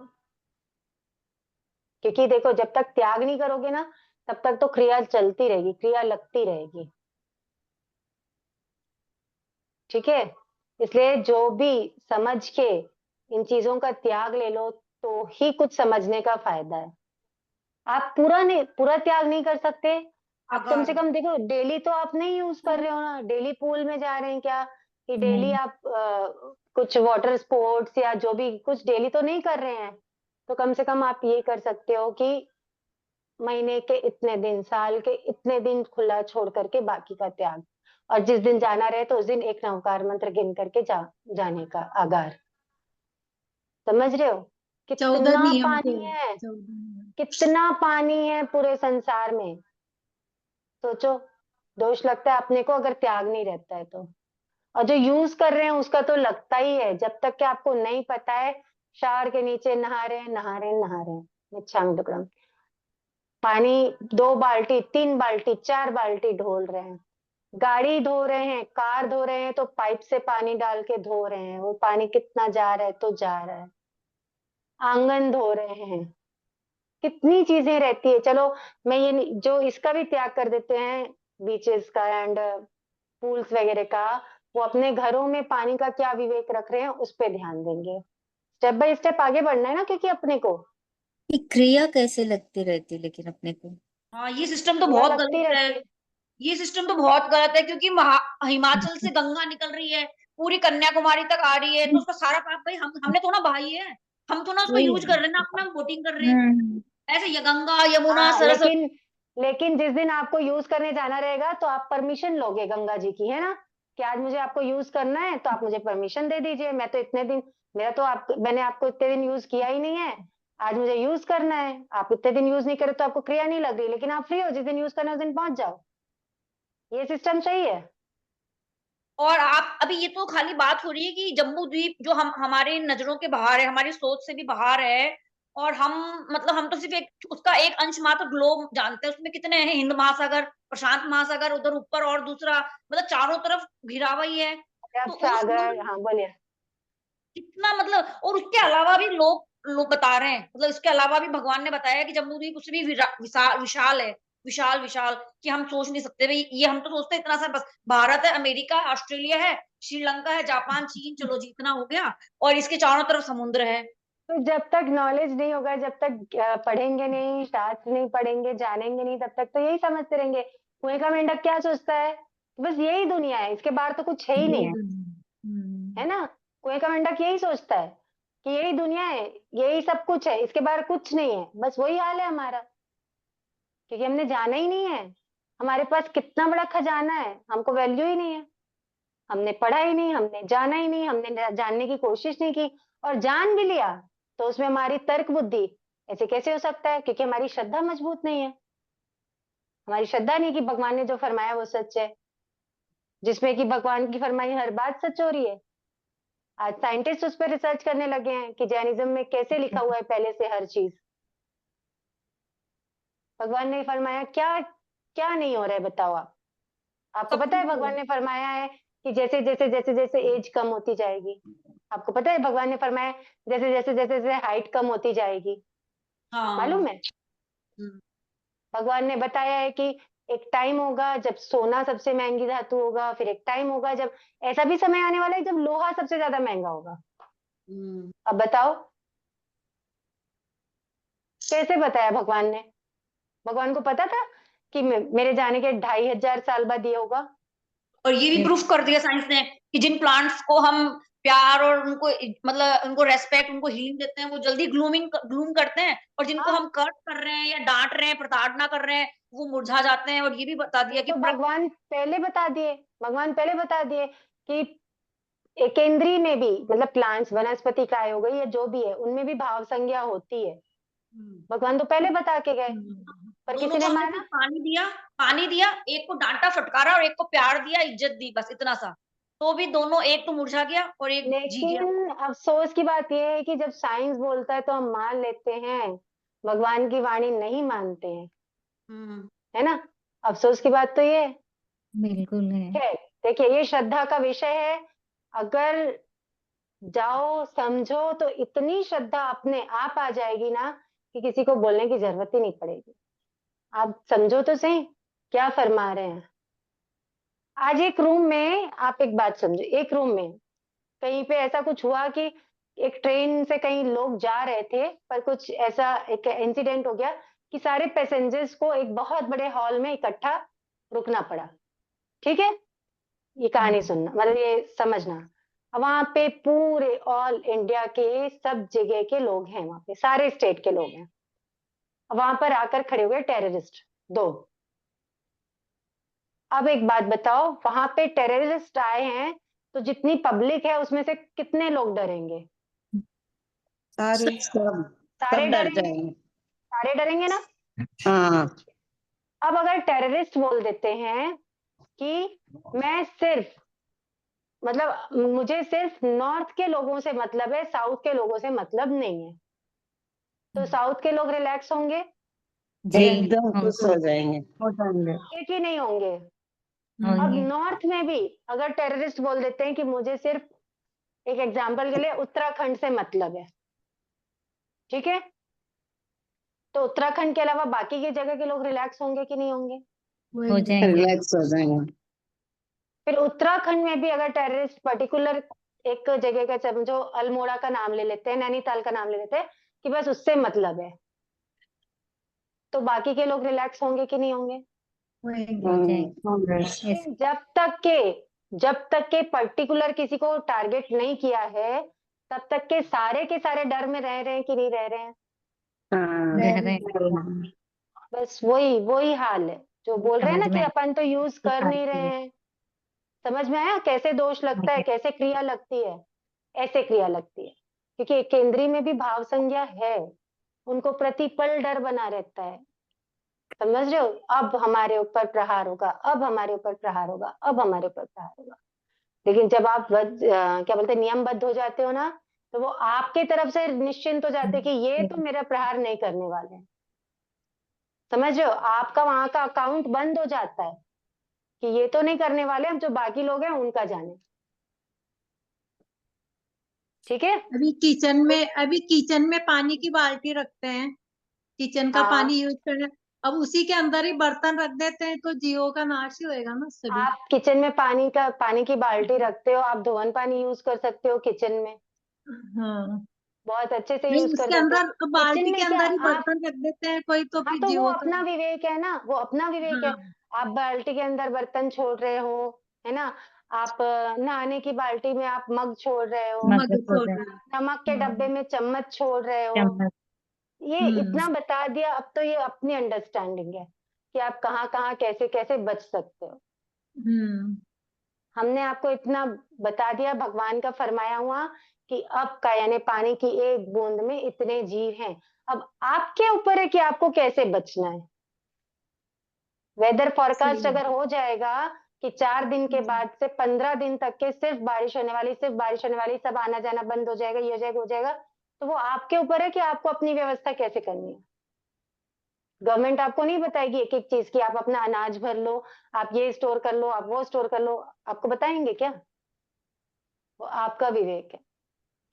क्योंकि देखो, जब तक त्याग नहीं करोगे ना, तब तक तो क्रिया चलती रहेगी, क्रिया लगती रहेगी। ठीक है? इसलिए जो भी समझ के इन चीजों का त्याग ले लो, तो ही कुछ समझने का फायदा है। आप पूरा त्याग नहीं कर सकते। आप कम से अगर कम देखो, डेली तो आप नहीं यूज कर रहे हो ना, डेली पूल में जा रहे हैं क्या, कि डेली नहीं आप कुछ वाटर स्पोर्ट्स या जो भी कुछ डेली तो नहीं कर रहे हैं। तो कम से कम आप ये कर सकते हो कि महीने के इतने दिन, साल के इतने दिन खुला छोड़ करके बाकी का त्याग। और जिस दिन जाना रहे तो उस दिन एक नवकार मंत्र गिन करके जाने का आगार। समझ रहे हो? 14 कितना नियम थे। पानी है, 14 नियम। कितना पानी है पूरे संसार में। सोचो, दोष लगता है अपने को अगर त्याग नहीं रहता है तो। और जो यूज कर रहे हैं उसका तो लगता ही है, जब तक कि आपको नहीं पता है। शावर के नीचे नहा रहे हैं, नहा रहे हैं, नहा रहे हैं, मिच्छामि दुक्कडम। पानी 2 बाल्टी, 3 बाल्टी, 4 बाल्टी ढोल रहे हैं। गाड़ी धो रहे हैं, कार धो रहे हैं, तो पाइप से पानी डाल के धो रहे हैं, वो पानी कितना जा रहा है तो जा रहा है। आंगन धो रहे हैं, कितनी चीजें रहती है। चलो, मैं ये जो इसका भी त्याग कर देते हैं, बीचेस का एंड पूल्स वगैरह का, वो अपने घरों में पानी का क्या विवेक रख रहे हैं उस पर ध्यान देंगे। स्टेप बाय स्टेप आगे बढ़ना है ना, क्योंकि अपने को ये क्रिया कैसे लगती रहती लेकिन अपने को? हाँ, ये सिस्टम तो क्रिया बहुत लगती गलत है। रहती है। ये सिस्टम तो बहुत गलत है, क्योंकि हिमाचल से गंगा निकल रही है, पूरी कन्याकुमारी तक आ रही है, तो उसका सारा पाप भाई हमने तो ना बहाई है, हम तो ना उसको वही यूज है। कर रहे हैं ना, अपना बोटिंग कर रहे हैं। ऐसे ये गंगा यमुना हाँ, सरस्वती। लेकिन जिस दिन आपको यूज करने जाना रहेगा तो आप परमिशन लोगे गंगा जी की, है ना, कि आज मुझे आपको यूज करना है तो आप मुझे परमिशन दे दीजिए, मैं तो इतने दिन मैंने आपको इतने दिन यूज किया ही नहीं है, आज मुझे यूज करना है, आप इतने दिन यूज नहीं करे तो आपको क्रिया नहीं लग रही, लेकिन आप फ्री हो, जिस दिन यूज करना है उस दिन पहुंच जाओ। ये सिस्टम सही है? और आप अभी ये तो खाली बात हो रही है कि जम्बू द्वीप जो हम हमारे नजरों के बाहर है, हमारी सोच से भी बाहर है, और हम मतलब हम तो सिर्फ एक उसका एक अंश मात्र ग्लोब जानते हैं, उसमें कितने हैं, हिंद महासागर, प्रशांत महासागर, उधर ऊपर और दूसरा, मतलब चारों तरफ घिरा हुआ ही है। अरब तो उस सागर, हाँ बोलिए। कितना मतलब, और उसके अलावा भी लोग बता रहे हैं, मतलब इसके अलावा भी भगवान ने बताया कि जम्बू द्वीप उससे भी विशाल है, विशाल विशाल, कि हम सोच नहीं सकते भाई, ये हम तो सोचते हैं इतना सा बस भारत है, अमेरिका, ऑस्ट्रेलिया है, श्रीलंका है, जापान, चीन, चलो जी इतना हो गया, और इसके चारों तरफ समुद्र है। तो जब तक नॉलेज नहीं होगा, जब तक पढ़ेंगे नहीं, शास्त्र नहीं पढ़ेंगे, जानेंगे नहीं, तब तक तो यही समझते रहेंगे। कुएं का मेंढक क्या सोचता है? बस यही दुनिया है, इसके बाहर तो कुछ है ही नहीं, है ना? कुएं का मेंढक यही सोचता है कि यही दुनिया है, यही सब कुछ है, इसके बाहर कुछ नहीं है। बस वही हाल है हमारा, क्योंकि हमने जाना ही नहीं है। हमारे पास कितना बड़ा खजाना है, हमको वैल्यू ही नहीं है। हमने पढ़ा ही नहीं, हमने जाना ही नहीं, हमने जानने की कोशिश नहीं की, और जान भी लिया तो उसमें हमारी तर्क बुद्धि, ऐसे कैसे हो सकता है? क्योंकि हमारी श्रद्धा मजबूत नहीं है। हमारी श्रद्धा नहीं कि भगवान ने जो फरमाया वो सच है, जिसमें कि भगवान की फरमाई हर बात सच हो रही है। आज साइंटिस्ट उस पर रिसर्च करने लगे हैं कि जैनिज्म में कैसे लिखा हुआ है पहले से हर चीज। भगवान ने फरमाया क्या क्या नहीं हो रहा है, बताओ आप। आपको सब पता है कुछ भगवान ने फरमाया है कि जैसे जैसे जैसे जैसे एज कम होती जाएगी, आपको पता है भगवान ने फरमाया जैसे जैसे जैसे जैसे हाइट कम होती जाएगी, हाँ। मालूम है? हम्म। भगवान ने बताया है कि एक टाइम होगा जब सोना सबसे महंगी धातु होगा, फिर एक टाइम होगा जब ऐसा भी समय आने वाला है जब लोहा सबसे ज्यादा महंगा होगा। हम्म। अब बताओ कैसे बताया भगवान ने? भगवान को पता था कि मेरे जाने के 2500 साल बाद ये होगा? और ये भी प्रूफ कर दिया साइंस ने कि जिन प्लांट्स को हम प्यार और उनको मतलब उनको रेस्पेक्ट, उनको हीलिंग देते हैं, वो जल्दी ग्लूम करते हैं, और जिनको हाँ, हम कट कर रहे हैं या डांट रहे हैं, प्रताड़ना कर रहे हैं, वो मुरझा जाते हैं। और ये भी बता दिया ये कि तो भगवान पहले बता दिए, भगवान पहले बता दिए कि एकेंद्री में भी, मतलब प्लांट्स, वनस्पति काय हो गई या जो भी है, उनमें भी भाव संज्ञा होती है। भगवान तो पहले बता के गए, पर दोनों किसी को ने हमने माना? सिर्फ पानी दिया, एक को डांटा फटकारा और एक को प्यार दिया, इज्जत दी, बस इतना सा, तो भी दोनों, एक तो मुरझा गया और एक जी गया। लेकिन अफसोस की बात यह है कि जब साइंस बोलता है तो हम मान लेते हैं, भगवान की वाणी नहीं मानते हैं, हम्म। है ना? अफसोस की बात तो ये है। बिल्कुल है। खैर, देखिए ये श्रद्धा का विषय है। अगर जाओ समझो तो इतनी श्रद्धा अपने आप आ जाएगी ना कि किसी को बोलने की जरूरत ही नहीं पड़ेगी। आप समझो तो सही क्या फरमा रहे हैं। आज एक रूम में, आप एक बात समझो, एक रूम में कहीं पे ऐसा कुछ हुआ कि एक ट्रेन से कहीं लोग जा रहे थे, पर कुछ ऐसा एक इंसिडेंट हो गया कि सारे पैसेंजर्स को एक बहुत बड़े हॉल में इकट्ठा रुकना पड़ा। ठीक है, ये कहानी सुनना, मतलब ये समझना। वहां पे पूरे ऑल इंडिया के सब जगह के लोग हैं, वहां पे सारे स्टेट के लोग हैं। वहां पर आकर खड़े हुए टेररिस्ट दो। अब एक बात बताओ, वहां पे टेररिस्ट आए हैं तो जितनी पब्लिक है उसमें से कितने लोग डरेंगे? सारे सारे सब डर डरेंगे, जाएंगे। सारे डरेंगे ना? हाँ। अब अगर टेररिस्ट बोल देते हैं कि मैं सिर्फ, मतलब मुझे सिर्फ नॉर्थ के लोगों से मतलब है, साउथ के लोगों से मतलब नहीं है, तो साउथ के लोग रिलैक्स होंगे? जी एकदम खुश हो होंगे जाएंगे। एक ही नहीं होंगे? अब होंगे। नॉर्थ में भी अगर टेररिस्ट बोल देते हैं कि मुझे सिर्फ, एक एग्जांपल के लिए, उत्तराखंड से मतलब है, ठीक है, तो उत्तराखंड के अलावा बाकी की जगह के लोग रिलैक्स होंगे कि नहीं होंगे? हो जाएंगे। रिलैक्स हो जाएंगे। फिर उत्तराखंड में भी अगर टेररिस्ट पर्टिकुलर एक जगह का, समझो अल्मोड़ा का नाम ले लेते हैं, नैनीताल का नाम ले लेते हैं कि बस उससे मतलब है, तो बाकी के लोग रिलैक्स होंगे कि नहीं होंगे? हो जाएंगे। यस। लेकिन जब तक के पर्टिकुलर किसी को टारगेट नहीं किया है, तब तक के सारे डर में रह रहे हैं कि नहीं रह रहे हैं? हाँ। रह रहे हैं। बस वही वही हाल है जो बोल रहे हैं ना समझ कि में अपन तो यूज कर नहीं रहे हैं। समझ में आया कैसे दोष लगता है, कैसे क्रिया लगती है? ऐसे क्रिया लगती है, क्योंकि केंद्रीय में भी भाव संज्ञा है, उनको प्रतिपल डर बना रहता है। समझ रहे हो? अब हमारे ऊपर प्रहार होगा, अब हमारे ऊपर प्रहार होगा, अब हमारे ऊपर प्रहार होगा। लेकिन जब आप क्या बोलते हैं, नियमबद्ध हो जाते हो ना, तो वो आपके तरफ से निश्चिंत हो जाते हैं कि ये तो मेरा प्रहार नहीं करने वाले हैं। समझ रहे हो? आपका वहां का अकाउंट बंद हो जाता है कि ये तो नहीं करने वाले, हम जो बाकी लोग हैं उनका जाने। ठीक है? अभी किचन में पानी की बाल्टी रखते हैं, किचन का हाँ, पानी यूज करना, अब उसी के अंदर ही बर्तन रख देते हैं तो जीवों का नाश ही होएगा ना सभी। आप किचन में पानी की बाल्टी रखते हो, आप धोवन पानी यूज कर सकते हो किचन में, हाँ, बहुत अच्छे से नहीं यूज कर उसके सकते हो। अंदर तो किचन बाल्टी के में क्या अंदर ही आप, बर्तन रख देते हैं कोई, तो हाँ फिर तो वो जीवों का। अपना विवेक है ना, वो अपना विवेक है। हाँ, आप बाल्टी के अंदर बर्तन छोड़ रहे हो, है ना? आप नहाने की बाल्टी में आप मग छोड़ रहे हो, मग मदद छोड़ हो रहे रही है। नमक के डब्बे में चम्मच छोड़ रहे हो। चम्मच। ये इतना हम्म बता दिया, अब तो ये अपनी अंडरस्टैंडिंग है कि आप कहाँ कहाँ कैसे कैसे बच सकते हो। हम्म हमने आपको इतना बता दिया, भगवान का फरमाया हुआ कि अब का यानी पानी की एक बूंद में इतने जीव हैं। अब आपके ऊपर है कि आपको कैसे बचना है। वेदर सही फोरकास्ट है। अगर हो जाएगा कि 4 दिन के बाद से 15 दिन तक के सिर्फ बारिश होने वाली, सिर्फ बारिश होने वाली, सब आना जाना बंद हो जाएगा, ये हो जाएगा, हो जाएगा, तो वो आपके ऊपर है कि आपको अपनी व्यवस्था कैसे करनी है। गवर्नमेंट आपको नहीं बताएगी एक एक चीज की आप अपना अनाज भर लो, आप ये स्टोर कर लो, आप वो स्टोर कर लो, आपको बताएंगे क्या? वो आपका विवेक है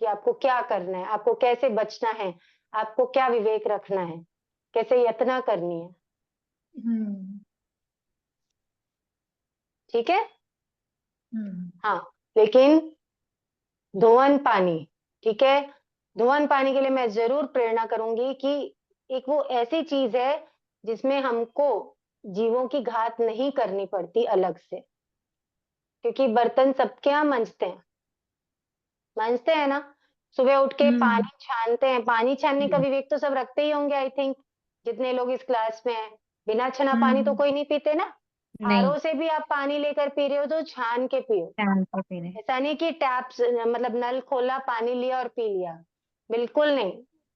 कि आपको क्या करना है, आपको कैसे बचना है, आपको क्या विवेक रखना है, कैसे यातना करनी है। हम्म ठीक है? हम्म हाँ, लेकिन धोवन पानी, ठीक है, धोवन पानी के लिए मैं जरूर प्रेरणा करूंगी कि एक वो ऐसी चीज है जिसमें हमको जीवों की घात नहीं करनी पड़ती अलग से, क्योंकि बर्तन सबके यहाँ मांजते हैं ना, सुबह उठ के हम्म पानी छानते हैं। पानी छानने का विवेक तो सब रखते ही होंगे, आई थिंक, जितने लोग इस क्लास में हैं। बिना छना पानी तो हम्म कोई नहीं पीते ना। नहीं, आरओ से भी आप पानी लेकर पी रहे हो तो छान के पियो। शाम को पी रहे। ऐसा नहीं कि टैप मतलब नल खोला, पानी लिया और पी लिया, बिल्कुल नहीं।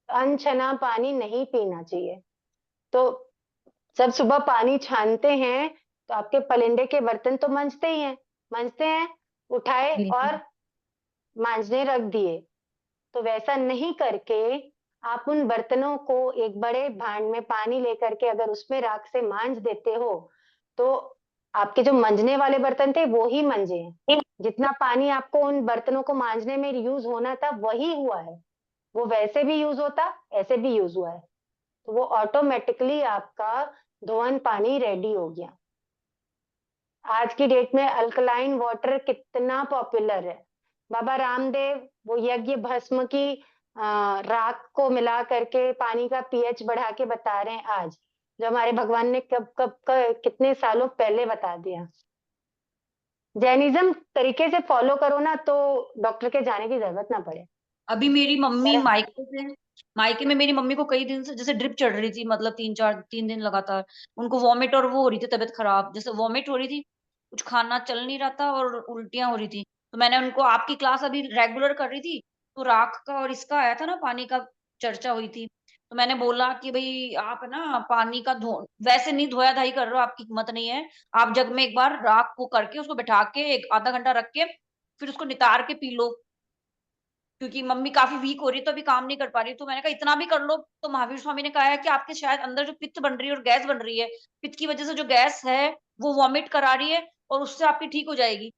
अनछना पानी नहीं पीना चाहिए। तो जब सुबह पानी छानते हैं तो आपके पलिंडे के बर्तन तो मांजते ही हैं, मांजते हैं, उठाए बिल्कुल। और मांजने रख दिए। तो वैसा नहीं करके आप उन बर्तनों को एक बड़े भांड में पानी लेकर के अगर उसमें राख से मांज देते हो, तो आपके जो मंजने वाले बर्तन थे वो ही मंजे हैं। जितना पानी आपको उन बर्तनों को मांजने में यूज होना था वही हुआ है। वो वैसे भी यूज होता, ऐसे भी यूज हुआ है, तो वो ऑटोमेटिकली आपका धोवन पानी रेडी हो गया। आज की डेट में अल्कलाइन वाटर कितना पॉपुलर है। बाबा रामदेव वो यज्ञ भस्म की राख को मिला करके पानी का पीएच बढ़ा के बता रहे हैं आज, जो हमारे भगवान ने कब कितने सालों पहले बता दिया। जैनिज्म तरीके से फॉलो करो ना तो डॉक्टर के जाने की जरूरत ना पड़े। अभी मेरी मम्मी पर मायके में मेरी मम्मी को कई दिन से जैसे ड्रिप चढ़ रही थी, मतलब 3 दिन लगातार उनको वॉमिट और वो हो रही थी, तबीयत खराब, जैसे वॉमिट हो रही थी, कुछ खाना चल नहीं रहा था और उल्टियां हो रही थी। तो मैंने उनको, आपकी क्लास अभी रेगुलर कर रही थी, तो राख का और इसका आया था ना, पानी का चर्चा हुई थी, तो मैंने बोला कि भाई आप ना पानी का वैसे नहीं धोया धाई कर रहे हो, आपकी हिम्मत नहीं है, आप जग में एक बार राख को करके उसको बैठा के एक आधा घंटा रख के फिर उसको नितार के पी लो, क्योंकि मम्मी काफी वीक हो रही है तो अभी काम नहीं कर पा रही। तो मैंने कहा इतना भी कर लो, तो महावीर स्वामी ने कहा है कि आपके शायद अंदर जो पित्त बन रही है और गैस बन रही है, पित्त की वजह से जो गैस है वो वॉमिट करा रही है और उससे आपकी ठीक हो जाएगी।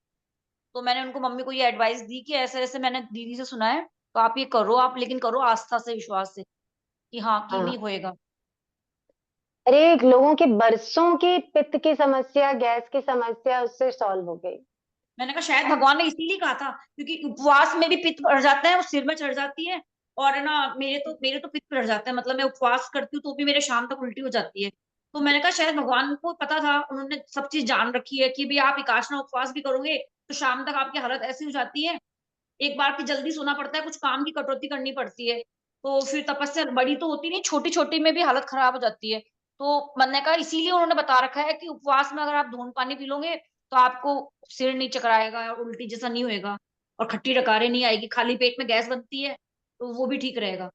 तो मैंने उनको, मम्मी को ये एडवाइस दी कि ऐसे ऐसे मैंने दीदी से सुना है, तो आप ये करो, आप लेकिन करो आस्था से, विश्वास से कि हाँ कि हाँ, नहीं होएगा। अरे लोगों की बरसों की पित्त की समस्या, गैस की समस्या उससे सॉल्व हो गई। मैंने कहा शायद भगवान ने इसीलिए कहा था, क्योंकि उपवास में भी पित्त बढ़ जाता है, वो सिर में चढ़ जाती है, और है ना मेरे तो पित्त बढ़ जाता है, मतलब मैं उपवास करती हूँ तो भी मेरे शाम तक उल्टी हो जाती है। तो मैंने कहा शायद भगवान को पता था, उन्होंने सब चीज जान रखी है कि भी आप एकादशी उपवास भी करोगे तो शाम तक आपकी हालत ऐसी हो जाती है, एक बार की जल्दी सोना पड़ता है, कुछ काम की कटौती करनी पड़ती है, तो फिर तपस्या बड़ी तो होती नहीं, छोटी छोटी में भी हालत खराब हो जाती है। तो मैंने कहा इसीलिए उन्होंने बता रखा है कि उपवास में अगर आप धून पानी पी लोगे तो आपको सिर नहीं चकराएगा और उल्टी जैसा नहीं होएगा और खट्टी डकारें नहीं आएगी, खाली पेट में गैस बनती है तो वो भी ठीक रहेगा।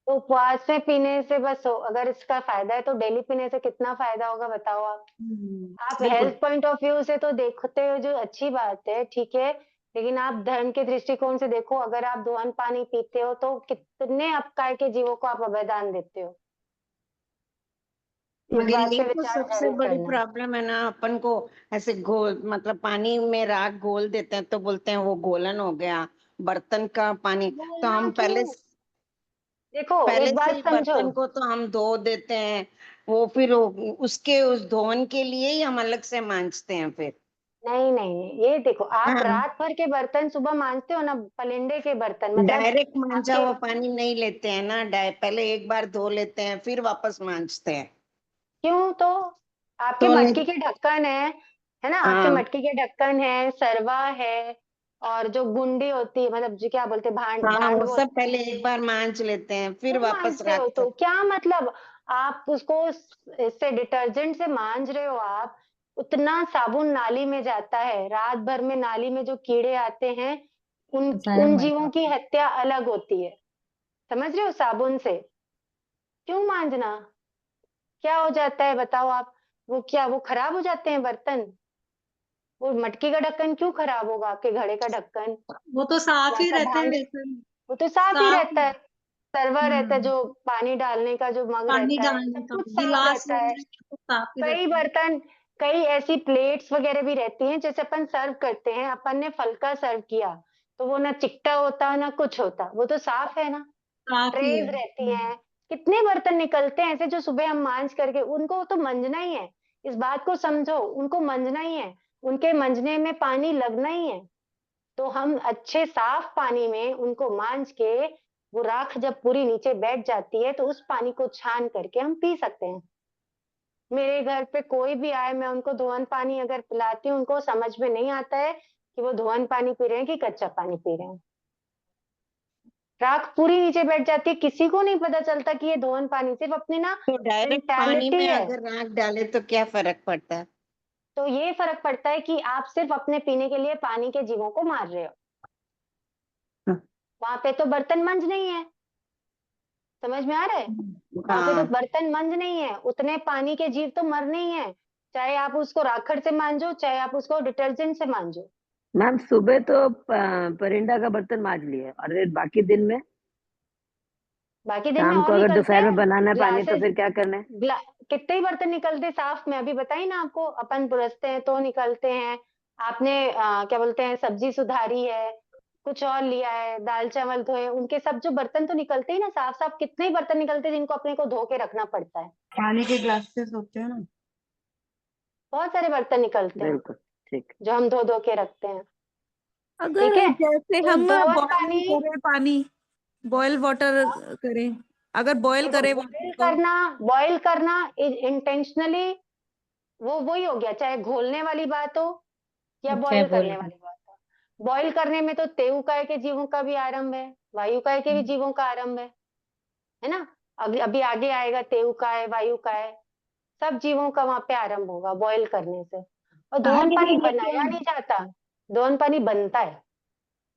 तो उपवास में पीने से बस अगर इसका फायदा है तो डेली पीने से कितना फायदा होगा बताओ आप। आप बिल्कुल। हेल्थ पॉइंट ऑफ व्यू से तो देखते हो जो अच्छी बात है, ठीक है, लेकिन आप धर्म के दृष्टिकोण से देखो, अगर आप दोहन पानी पीते हो तो कितने अपकाय के जीवों को आप अभयदान देते हो। इस मगर बात ये पे तो विचार सबसे जरूर बड़ी करना। प्रॉब्लम है ना, अपन को ऐसे घोल मतलब पानी में राख घोल देते हैं तो बोलते हैं वो घोलन हो गया बर्तन का पानी। तो बोलना हम क्यों? देखो एक पहले से बात ही समझो, बर्तन को तो हम धो देते हैं, वो फिर उसके उस धोवन के लिए ही हम अलग से मांजते हैं फिर। नहीं नहीं नहीं, ये देखो आप हाँ, रात भर के बर्तन सुबह मांजते हो ना, पलिंडे के बर्तन मतलब डायरेक्ट मांजा आपके, हुआ पानी नहीं लेते हैं ना, पहले एक बार धो लेते हैं फिर वापस मांजते हैं। क्यों? तो आपके तो मटकी के ढक्कन है ना, आपके हाँ मटकी के ढक्कन है, सरवा है, और जो गुंडी होती है, मतलब जो क्या बोलते हैं, भांड हाँ, भांड वो वो सब पहले एक बार मांज लेते हैं फिर क्यों वापस मांजते हो? रखते तो हैं। क्या मतलब, आप उसको इससे डिटर्जेंट से मांज रहे हो आप, उतना साबुन नाली में जाता है, रात भर में नाली में जो कीड़े आते हैं, उन सारा उन मरता जीवों की है। हत्या अलग होती है, समझ रहे हो, साबुन से क्यों मांजना? क्या हो जाता है बताओ आप? वो क्या वो खराब हो जाते हैं बर्तन? वो मटकी का ढक्कन क्यों खराब होगा, आपके घड़े का ढक्कन वो तो साफ या ही सब रहते हैं भांडे, वैसे। वो तो साफ ही साफ। रहता है। सर्वर रहता है, हम्म। जो पानी डालने का जो मग पानी रहता है, डालने सब का कुछ साफ गिलास रहता है। वगैरह सब साफ ही कई रहते हैं। बर्तन, कई ऐसी प्लेट्स वगैरह भी रहती हैं, जैसे अपन सर्व करते हैं, अपन ने फलका सर्व किया तो वो ना चिकटा होता ना कुछ होता, वो तो साफ है ना। साफ ही है। ट्रेज रहती हैं, कितने बर्तन निकलते हैं ऐसे जो सुबह हम मांज करके, उनको तो मंजना ही है। इस बात को समझो, उनको मंजना ही है, उनके मंजने में पानी लगना ही है। तो हम अच्छे साफ पानी में उनको मांज के, वो राख जब पूरी नीचे बैठ जाती है तो उस पानी को छान करके हम पी सकते हैं। मेरे घर पे कोई भी आए, मैं उनको धोवन पानी अगर पिलाती हूँ, उनको समझ में नहीं आता है कि वो धोवन पानी पी रहे हैं कि कच्चा पानी पी रहे हैं। राख पूरी नीचे बैठ जाती है, किसी को नहीं पता चलता कि ये धोवन पानी, सिर्फ अपनी ना तो डायरेक्ट पानी मेंटालिटी में है। अगर राख डाले तो क्या फर्क पड़ता है? तो ये फर्क पड़ता है कि आप सिर्फ अपने पीने के लिए पानी के जीवों को मार रहे हो, वहां पे तो बर्तन मंज नहीं है। समझ में आ रहा है? वहां पे तो हाँ, बर्तन मंज नहीं है, उतने पानी के जीव तो मरने ही है, चाहे आप उसको राखड़ से मांजो, चाहे आप उसको डिटर्जेंट से मांजो। मैम सुबह तो परिंदा का बर्तन मांज लिए और फिर बाकी दिन में, बाकी दिन में शाम को और अगर निकलते दोपहर में हैं बनाना है पानी तो ग्लासेस, फिर क्या करना है? कितने ही बर्तन निकलते साफ, मैं अभी बताई ना आपको, अपन बुरसते हैं तो निकलते हैं। आपने क्या बोलते हैं, सब्जी सुधारी है, कुछ और लिया है, दाल चावल धोए, उनके सब जो बर्तन तो निकलते ही ना साफ साफ, कितने ही बर्तन निकलते हैं जिनको अपने को धो के रखना पड़ता है। पानी के ग्लासेस होते हैं ना। बहुत सारे बर्तन निकलते हैं बिल्कुल ठीक। जो हम धो धो के रखते हैं। ठीक अगर है, जैसे तो हम धोवन बॉयल पानी, करें पानी, बॉयल वाटर करें, अगर बॉयल देखो करें वाटर बॉईल तो करना, बॉईल करना इंटेंशनली, वो वही हो गया, चाहे घोलने वाली बात हो या अच्छा बॉईल बोल करने वाली बात हो। बॉईल करने में तो तेउकाय के जीवों का भी आरंभ है, वायुकाय के भी जीवों का आरंभ है ना। अभी अभी आगे आएगा, तेउकाय वायुकाय, सब जीवों का वहां पे आरंभ होगा बॉईल करने से। और हाँ दोहन पानी दीदी बनाया लेकिन, नहीं जाता, दोहन पानी बनता है।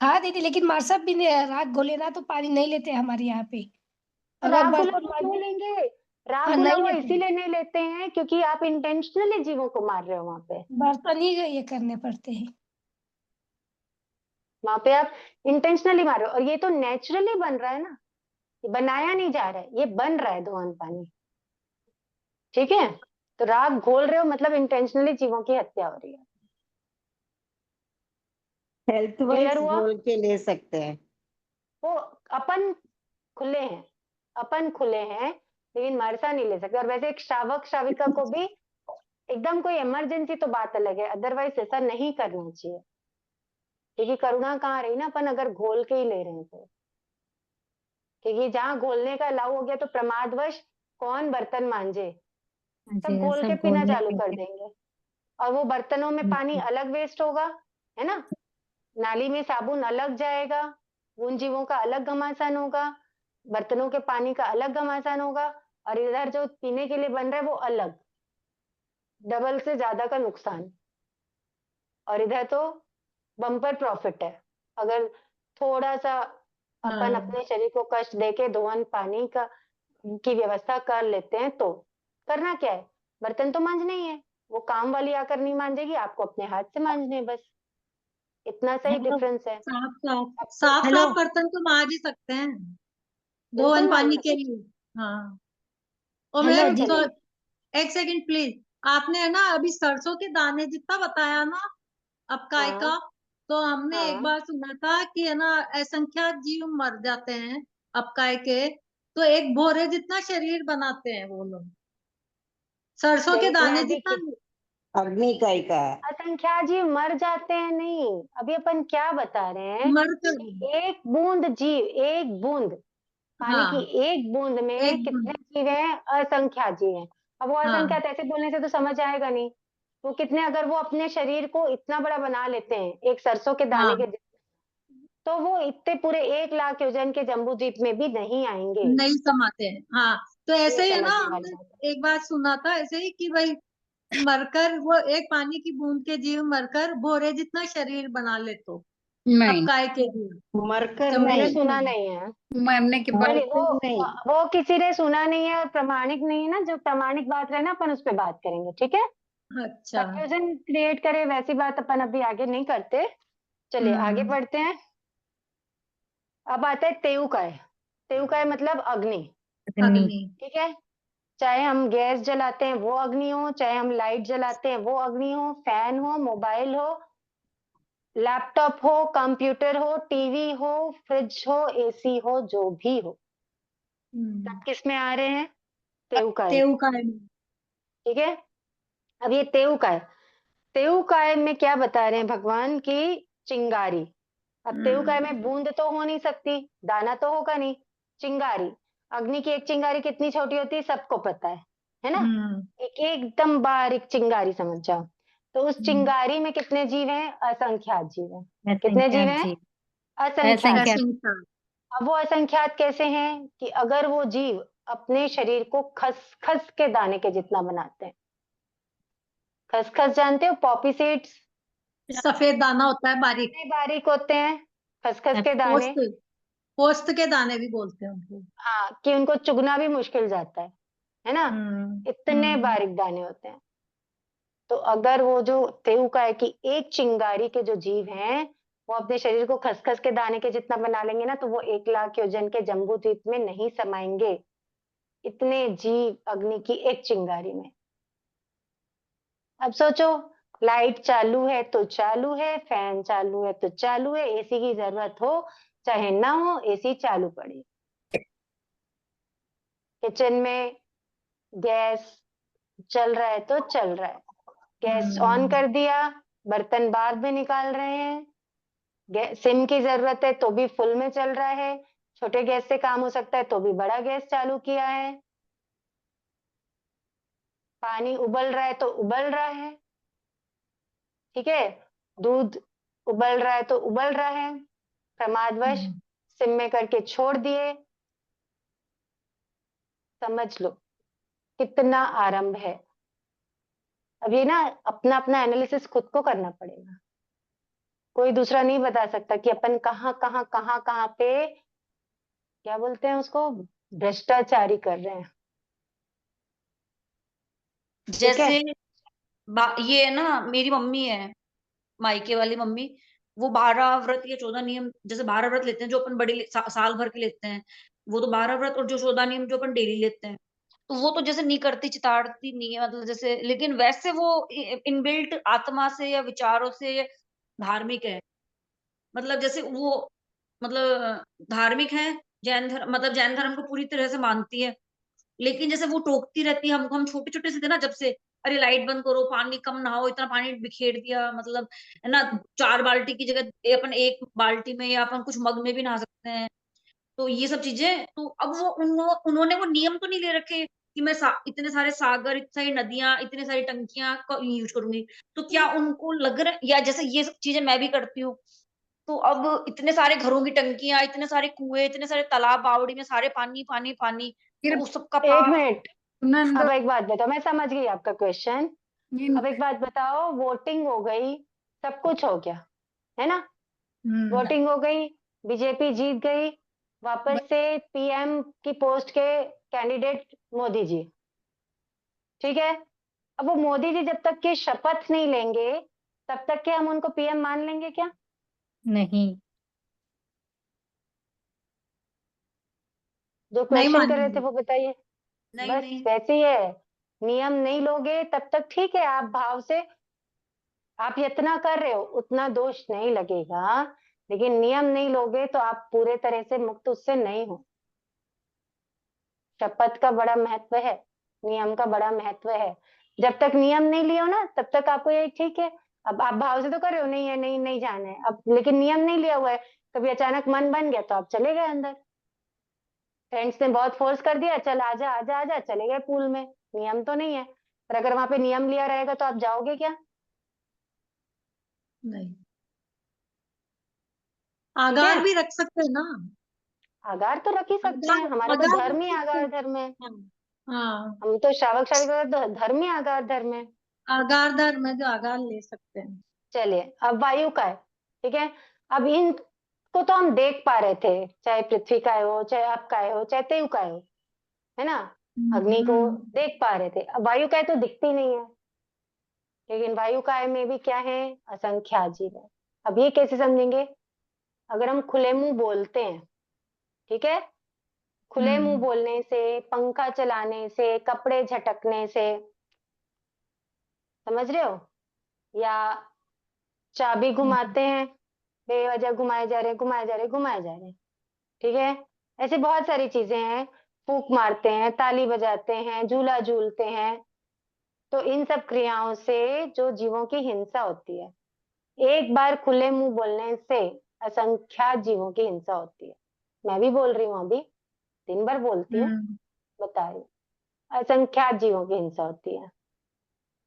हाँ दीदी लेकिन मार्शल भी रात घोले ना तो पानी नहीं लेते हमारे यहाँ पे, तो अगर राग गुला बर्तन हुआ क्यों मांजने। लेंगे? राग हाँ गुला नहीं हुआ लेते हैं। इसीलिए नहीं लेते हैं क्योंकि आप इंटेंशनली जीवों को मार रहे हो वहां पे। बर्तन ही ये करने पड़ते हैं। वहां पे आप इंटेंशनली मार रहे हो, और ये तो नेचुरली बन रहा है ना, ये बनाया नहीं जा रहा है, ये बन रहा है दोहन पानी। ठीक है, तो राग घोल रहे हो मतलब इंटेंशनली जीवों की हत्या हो रही है। हेल्थ क्लियर वाइज हुआ? घोल के ले सकते हैं। वो अपन खुले हैं, अपन खुले हैं, लेकिन मरसा नहीं ले सकते। और वैसे एक श्रावक श्राविका को भी एकदम कोई इमरजेंसी तो बात अलग है, अदरवाइज ऐसा नहीं करना चाहिए, क्योंकि करुणा कहाँ रही ना, अपन अगर घोल के ही ले रहे हैं तो। क्योंकि जहाँ घोलने का अलाउ हो गया तो प्रमादवश कौन बर्तन मांजे, सब अच्छा घोल के सब पीना घोलने चालू कर पीते देंगे, और वो बर्तनों में पानी हैं। अलग वेस्ट होगा, है ना, नाली में साबुन अलग जाएगा, उन जीवों का अलग घमासान होगा, बर्तनों के पानी का अलग घमासान होगा, और इधर जो पीने के लिए बन रहा है वो अलग, डबल से ज्यादा का नुकसान। और इधर तो बम्पर प्रॉफिट है। अगर थोड़ा सा अपन हाँ। अपने शरीर को कष्ट देके धोवन पानी का की व्यवस्था कर लेते हैं तो करना क्या है, बर्तन तो मांजने ही है, वो काम वाली आकर नहीं मांजेगी, आपको अपने हाथ से मांजने हैं बस, इतना सही हेलो डिफरेंस है। साफ साफ आपको साफ हेलो साफ बर्तन तो मांज ही सकते हैं बिल्कुल धोवन मांज पानी सकते के लिए। हाँ। और हेलो मैम जी। तो एक सेकंड प्लीज, आपने है ना अभी सरसों के दाने जितना बताया ना अपकाय हाँ का, तो हमने एक हाँ बार सुना था कि है ना असंख्यात जीव मर जाते हैं अपकाय के, तो एक भोरे जितना शरीर बनाते हैं वो लोग, सरसों के नहीं मैं दाने अभी जितना। अग्नि का है। असंख्यात जीव मर जाते हैं नहीं, अभी अपन क्या बता रहे हैं मर कर। कि एक बूंद जीव, एक बूंद पानी की हाँ एक बूंद में एक कितने जीव हैं, असंख्यात जीव हैं। अब वो हाँ असंख्यात ऐसे बोलने से तो समझ आएगा नहीं, वो कितने, अगर वो अपने शरीर को इतना बड़ा बना लेते हैं एक सरसों के दाने हाँ के तो वो इतने पूरे 1 लाख योजन के जम्बू द्वीप में भी नहीं आएंगे। नहीं समाते हैं। हाँ तो ये ऐसे ही है ना, समझने वाली बात हमने एक बात सुना था ऐसे ही कि भाई मरकर वो एक पानी की बूंद के जीव मरकर भोरे जितना शरीर बना ले तो नहीं, अपकाय के जीव मरकर है, मैंने नहीं, सुना नहीं है। मरने के बाद चलिए मरकर नहीं। वो किसी ने सुना नहीं है और प्रमाणिक नहीं है ना, जो प्रमाणिक बात रहे ना अपन उस पर बात करेंगे, ठीक है। अच्छा। कंफ्यूजन क्रिएट करे वैसी बात अपन अभी आगे नहीं करते। चलिए आगे बढ़ते हैं। अब आता है तेऊकाय। तेऊकाय मतलब अग्नि, अग्नि। अग्नि। ठीक है। चाहे हम गैस जलाते हैं वो अग्नि हो, चाहे हम लाइट जलाते हैं वो अग्नि हो, फैन हो, मोबाइल हो, लैपटॉप हो, कंप्यूटर हो, टीवी हो, फ्रिज हो, एसी हो, जो भी हो, सब किस में आ रहे हैं, तेऊकाय में, तेऊकाय में। ठीक है। अब ये तेऊकाय, तेऊकाय में क्या बता रहे हैं भगवान की चिंगारी। अब तेऊकाय में बूंद तो हो नहीं सकती, दाना तो होगा नहीं, चिंगारी, अग्नि की एक चिंगारी कितनी छोटी होती है सबको पता है ना, एक एकदम बारीक चिंगारी समझ जाओ। तो उस चिंगारी में कितने जीव हैं, असंख्यात जीव हैं। कितने जीव असंख्यात हैं, जीव। असंख्यात। असंख्यात। असंख्यात। अब वो असंख्यात कैसे हैं कि अगर वो जीव अपने शरीर को खसखस के दाने के जितना बनाते हैं, खसखस जानते हो, पॉपी सीड्स सफेद दाना होता है बारीक। कितने बारीक होते हैं खसखस के दाने, पोस्त, पोस्त के दाने भी बोलते हैं उनको। हाँ, कि उनको चुगना भी मुश्किल जाता है ना, इतने हम्म। बारीक दाने होते हैं। तो अगर वो जो तेऊकाय की एक चिंगारी के जो जीव हैं वो अपने शरीर को खसखस के दाने के जितना बना लेंगे ना, तो वो 1 लाख योजन के जम्बू द्वीप में नहीं समाएंगे, इतने जीव अग्नि की एक चिंगारी में। अब सोचो, लाइट चालू है तो चालू है, फैन चालू है तो चालू है, एसी की जरूरत हो चाहे ना हो, एसी चालू पड़ी। किचन में गैस चल रहा है तो चल रहा है, गैस ऑन कर दिया, बर्तन बाहर में निकाल रहे हैं, सिम की जरूरत है तो भी फुल में चल रहा है, छोटे गैस से काम हो सकता है तो भी बड़ा गैस चालू किया है, पानी उबल रहा है तो उबल रहा है, ठीक है, दूध उबल रहा है तो उबल रहा है, प्रमादवश सिम में करके छोड़ दिए, समझ लो कितना आरंभ है। अब ये ना अपना अपना एनालिसिस खुद को करना पड़ेगा, कोई दूसरा नहीं बता सकता कि अपन कहाँ कहाँ कहाँ कहाँ पे क्या बोलते हैं उसको, भ्रष्टाचारी कर रहे हैं, ठीक है। जैसे ये है ना, मेरी मम्मी है, मायके वाली मम्मी, वो 12 व्रत या 14 नियम, जैसे 12 व्रत लेते हैं जो अपन बड़े साल भर के लेते हैं, वो तो 12 व्रत, और जो 14 नियम जो अपन डेली लेते हैं, तो वो तो जैसे नहीं करती, चिताड़ती नहीं है, मतलब जैसे, लेकिन वैसे वो इनबिल्ट आत्मा से या विचारों से धार्मिक है। मतलब जैसे वो, मतलब धार्मिक है, जैन धर्म, मतलब जैन धर्म को पूरी तरह से मानती है, लेकिन जैसे वो टोकती रहती है हमको, हम छोटे छोटे से थे ना जब से, अरे लाइट बंद करो, पानी कम नहाओ, इतना पानी बिखेर दिया, मतलब है ना, 4 बाल्टी की जगह अपन 1 बाल्टी में या अपन कुछ मग में भी नहा सकते हैं। तो ये सब चीजें, तो अब वो उन्होंने वो नियम तो नहीं ले रखे कि मैं इतने सारे सागर, इतनी सारी नदियां, इतने सारी टंकियां का यूज करूंगी, तो क्या उनको लग रहा है, या जैसे ये सब चीजें मैं भी करती हूँ, तो अब इतने सारे घरों की टंकियां, इतने सारे कुएं, इतने सारे तालाब, बावड़ी में सारे पानी पानी पानी, फिर तो उस सबका एक पाप। मिनट, नंद अब एक बात बताओ, मैं समझ गई आपका क्वेश्चन। ये अब एक बात बताओ, वोटिंग हो गई, सब कुछ हो गया, है ना? हम्म, वोटिंग हो गई, बीजेपी जीत गई, वापस से पीएम की पोस्ट के कैंडिडेट मोदी जी, ठीक है? अब वो मोदी जी जब तक की शपथ नहीं लेंगे, तब तक के हम उनको पीएम मान लेंगे क्या? नहीं। जो नहीं क्वेश्चन कर रहे थे मानेंगे। वो बताइए। नहीं बस नहीं। वैसे ही है, नियम नहीं लोगे तब तक ठीक है, आप भाव से आप जितना कर रहे हो उतना दोष नहीं लगेगा, लेकिन नियम नहीं लोगे तो आप पूरे तरह से मुक्त उससे नहीं हो। शपथ का बड़ा महत्व है, नियम का बड़ा महत्व है। जब तक नियम नहीं लियो ना तब तक आपको ये ठीक है। अब आप भाव से तो कर रहे हो, नहीं है, नहीं नहीं जाना है अब, लेकिन नियम नहीं लिया हुआ है, कभी अचानक मन बन गया तो आप चले गए अंदर, फ्रेंड्स ने बहुत फोर्स कर दिया, चल आजा आजा आजा, चले गए पूल में, नियम तो नहीं है। पर अगर वहां पे नियम लिया रहेगा तो आप जाओगे क्या? नहीं, ठीक आगार है, भी रख सकते हैं ना। आगार तो रख ही सकते आगार हैं, हमारा तो आगार धर्म रख ही सकते आगार हैं। धर्म है। हाँ हाँ, हम तो श्रावक श्राविका का धर्म ही आगार धर्म है। आगार धर्म है जो आगार ले सकते हैं। चलिए, अब वायु का है, ठीक है? अब इनको तो हम देख पा रहे थे, चाहे पृथ्वी का हो, चाहे आप का हो, चाहे तेयु का हो, है ना? अग्नि को देख पा रहे थे, अब वायु का है तो दिखती नहीं है, लेकिन वायु काय में भी क्या है? असंख्या जीव है। अब ये कैसे समझेंगे? अगर हम खुले मुंह बोलते हैं, ठीक है, खुले मुंह बोलने से, पंखा चलाने से, कपड़े झटकने से, समझ रहे हो, या चाबी घुमाते हैं, बेवजह घुमाए जा रहे घुमाए जा रहे घुमाए जा रहे, ठीक है, ऐसी बहुत सारी चीजें हैं, फूंक मारते हैं, ताली बजाते हैं, झूला झूलते हैं, तो इन सब क्रियाओं से जो जीवों की हिंसा होती है, एक बार खुले मुंह बोलने से असंख्यात जीवों की हिंसा होती है। मैं भी बोल रही हूँ अभी, दिन भर बोलती हूँ, बता रही हूँ, असंख्यात जीवों की हिंसा होती है।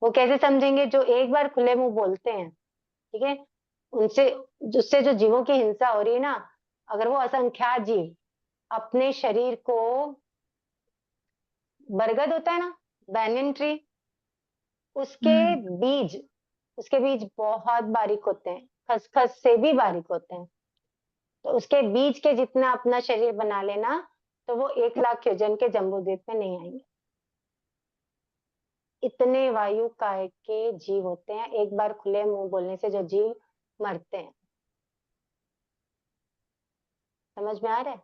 वो कैसे समझेंगे? जो एक बार खुले मुंह बोलते हैं, ठीक है, उनसे उससे जो जीवों की हिंसा हो रही है ना, अगर वो असंख्यात जीव अपने शरीर को, बरगद होता है ना, बैनियन ट्री, उसके बीज उसके बीज बहुत बारीक होते हैं, खसखस से भी बारीक होते हैं, तो उसके बीज के जितना अपना शरीर बना लेना, तो वो 1 लाख योजन के जम्बूद्वीप में नहीं आएंगे। इतने वायु काय के जीव होते हैं, एक बार खुले मुंह बोलने से जो जीव मरते हैं। समझ में आ रहा है?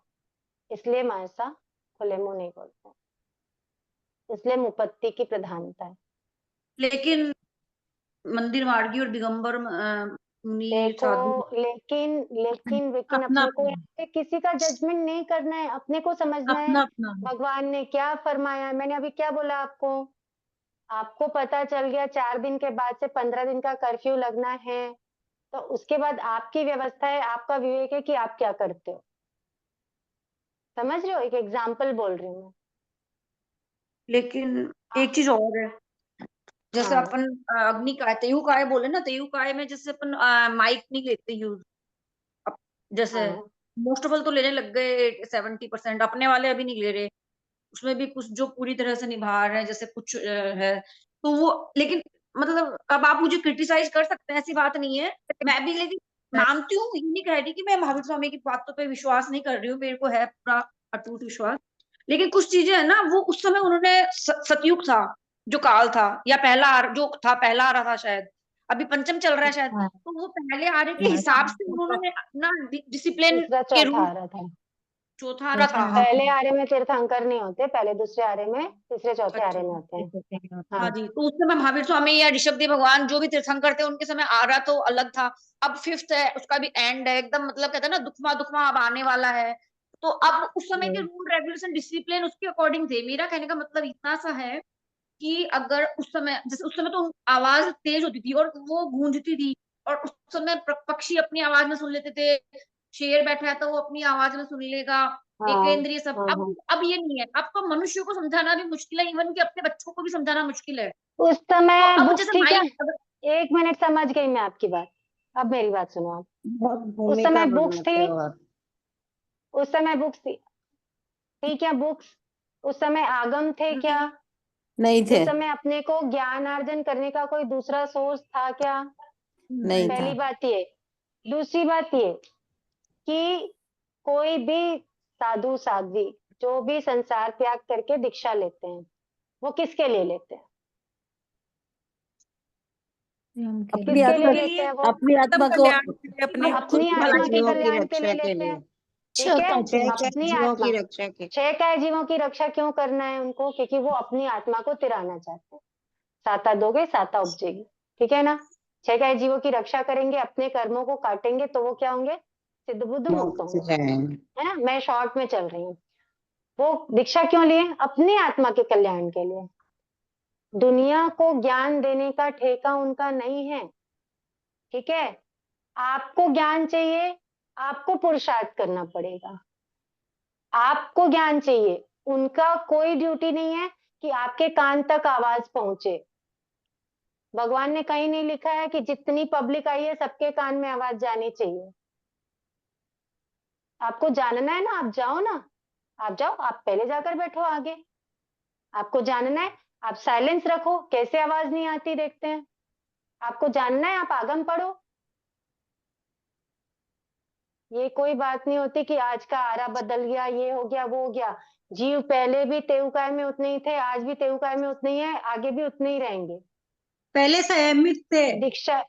इसलिए महर्षा खुले मुंह नहीं बोलते हैं, इसलिए मुपत्ति की प्रधानता है। लेकिन मंदिर मार्गी और दिगंबर मुनि देखो, साधु लेकिन लेकिन लेकिन अपना अपने को अपना यहाँ पे किसी का जजमेंट नहीं करना है, अपने को समझना है अपना अपना भगवान ने क्या फरमाया है। मैंने अभी क्या बोला आपको? आपको पता चल गया 4 दिन के बाद से 15 दिन का कर्फ्यू लगना है, तो उसके बाद आपकी व्यवस्था है, आपका विवेक है कि आप क्या करते हो। समझ रहे हो? एक एग्जाम्पल बोल रही हूँ मैं। लेकिन एक चीज और है, जैसे हाँ अपन अग्नि काय तेयु काय बोले ना, तेयु काय में जैसे अपन माइक नहीं लेते यूज, जैसे हाँ मोस्ट ऑफ ऑल तो लेने लग गए 70%, अपने वाले अभी नहीं ले रहे, उसमें भी कुछ जो पूरी तरह से निभा रहे हैं, जैसे कुछ है तो वो, लेकिन मतलब अब आप मुझे क्रिटिसाइज कर सकते हैं, ऐसी बात नहीं है, मैं भी लेकिन मानती हूँ, ये नहीं कह रही कि मैं महावीर स्वामी की बातों पे विश्वास नहीं कर रही हूँ, मेरे को है पूरा अटूट विश्वास, लेकिन कुछ चीजें है ना, वो उस समय उन्होंने सतयुग था जो काल था, या पहला जो था पहला आ रहा था शायद, अभी पंचम चल रहा है शायद, तो वो पहले आ रहे के हिसाब से उन्होंने अपना डिसिप्लिन तीसरा के चौथा रूल, आ रहा था। चौथा आ रहा था, हाँ पहले आरे में तीर्थंकर नहीं होते, पहले दूसरे आरे में, तीसरे चौथे आरे में होते हैं। अच्छा हाँ हाँ जी, तो उस समय महावीर स्वामी या ऋषभ देव भगवान जो भी तीर्थंकर थे उनके समय आ रहा तो अलग था, अब फिफ्थ है, उसका भी एंड है एकदम, मतलब कहते हैं ना दुखमा दुखमा अब आने वाला है, तो अब उस समय के रूल रेगुलेशन डिसिप्लिन उसके अकॉर्डिंग थे, मेरा कहने का मतलब इतना सा है कि अगर उस समय, जैसे उस समय तो आवाज तेज होती थी और वो गूंजती थी, और उस समय पक्षी अपनी आवाज में सुन लेते थे, शेर बैठा है तो वो अपनी आवाज में सुन लेगा, हाँ एकेंद्रिय सब, हाँ हाँ। अब ये नहीं है, अब तो मनुष्य को समझाना भी मुश्किल है, इवन कि अपने बच्चों को भी समझाना मुश्किल है, उस तो समय अब बुक्स, जैसे ठीक है, माइक, 1 मिनट, समझ गई मैं आपकी बात, अब मेरी बात सुनो आप। बहुत उस भूमिका समय बुक्स बनाते थी, हो आप। उस समय बुक्स थी, थी क्या बुक्स? उस समय आगम थे क्या? नहीं थे। उस समय अपने को ज्ञान अर्जन करने का कोई दूसरा सोर्स था क्या? नहीं पहली था। बात ये। दूसरी बात ये कि कोई भी साधु साध्वी जो भी संसार त्याग करके दीक्षा लेते हैं, वो किसके लिए लेते हैं? हम के अपनी लिए किसके लिए आत्मा, लेते हैं वो? अपनी आत्मा को, कल्याण के लिए अपने अपनी छह आत्मा के जीवों की कल्याण के रक्षा लिए के लेते लिए। हैं। ठीक है, छह अपनी जीवों आत्मा। की रक्षा के। 6 काय जीवों की रक्षा क्यों करना है उनको? क्योंकि वो अपनी आत्मा को तिराना चाहते हैं। साता दोगे साता उपजेगी, ठीक है ना? 6 काय जीवों की रक्षा करेंगे, अपने कर्मों को काटेंगे, तो वो क्या होंगे? सिद्ध बुद्ध मुक्त मोक्ष होंगे, है। है ना? मैं शॉर्ट में चल रही हूँ। वो दीक्षा क्यों लिए? अपनी आत्मा के कल्याण के लिए। दुनिया को ज्ञान देने का ठेका उनका नहीं है, ठीक है? आपको ज्ञान चाहिए, आपको पुरुषार्थ करना पड़ेगा। आपको ज्ञान चाहिए, उनका कोई ड्यूटी नहीं है कि आपके कान तक आवाज पहुंचे। भगवान ने कहीं नहीं लिखा है कि जितनी पब्लिक आई है सबके कान में आवाज जानी चाहिए। आपको जानना है ना, आप जाओ ना, आप जाओ, आप पहले जाकर बैठो आगे। आपको जानना है, आप साइलेंस रखो, कैसे आवाज नहीं आती देखते हैं। आपको जानना है, आप आगम पढ़ो। ये कोई बात नहीं होती कि आज का आरा बदल गया, ये हो गया, वो हो गया। जीव पहले भी तेऊकाय में उतने ही थे, आज भी तेऊकाय में उतने ही है, आगे भी उतने ही रहेंगे। पहले संयमित थे। दीक्षा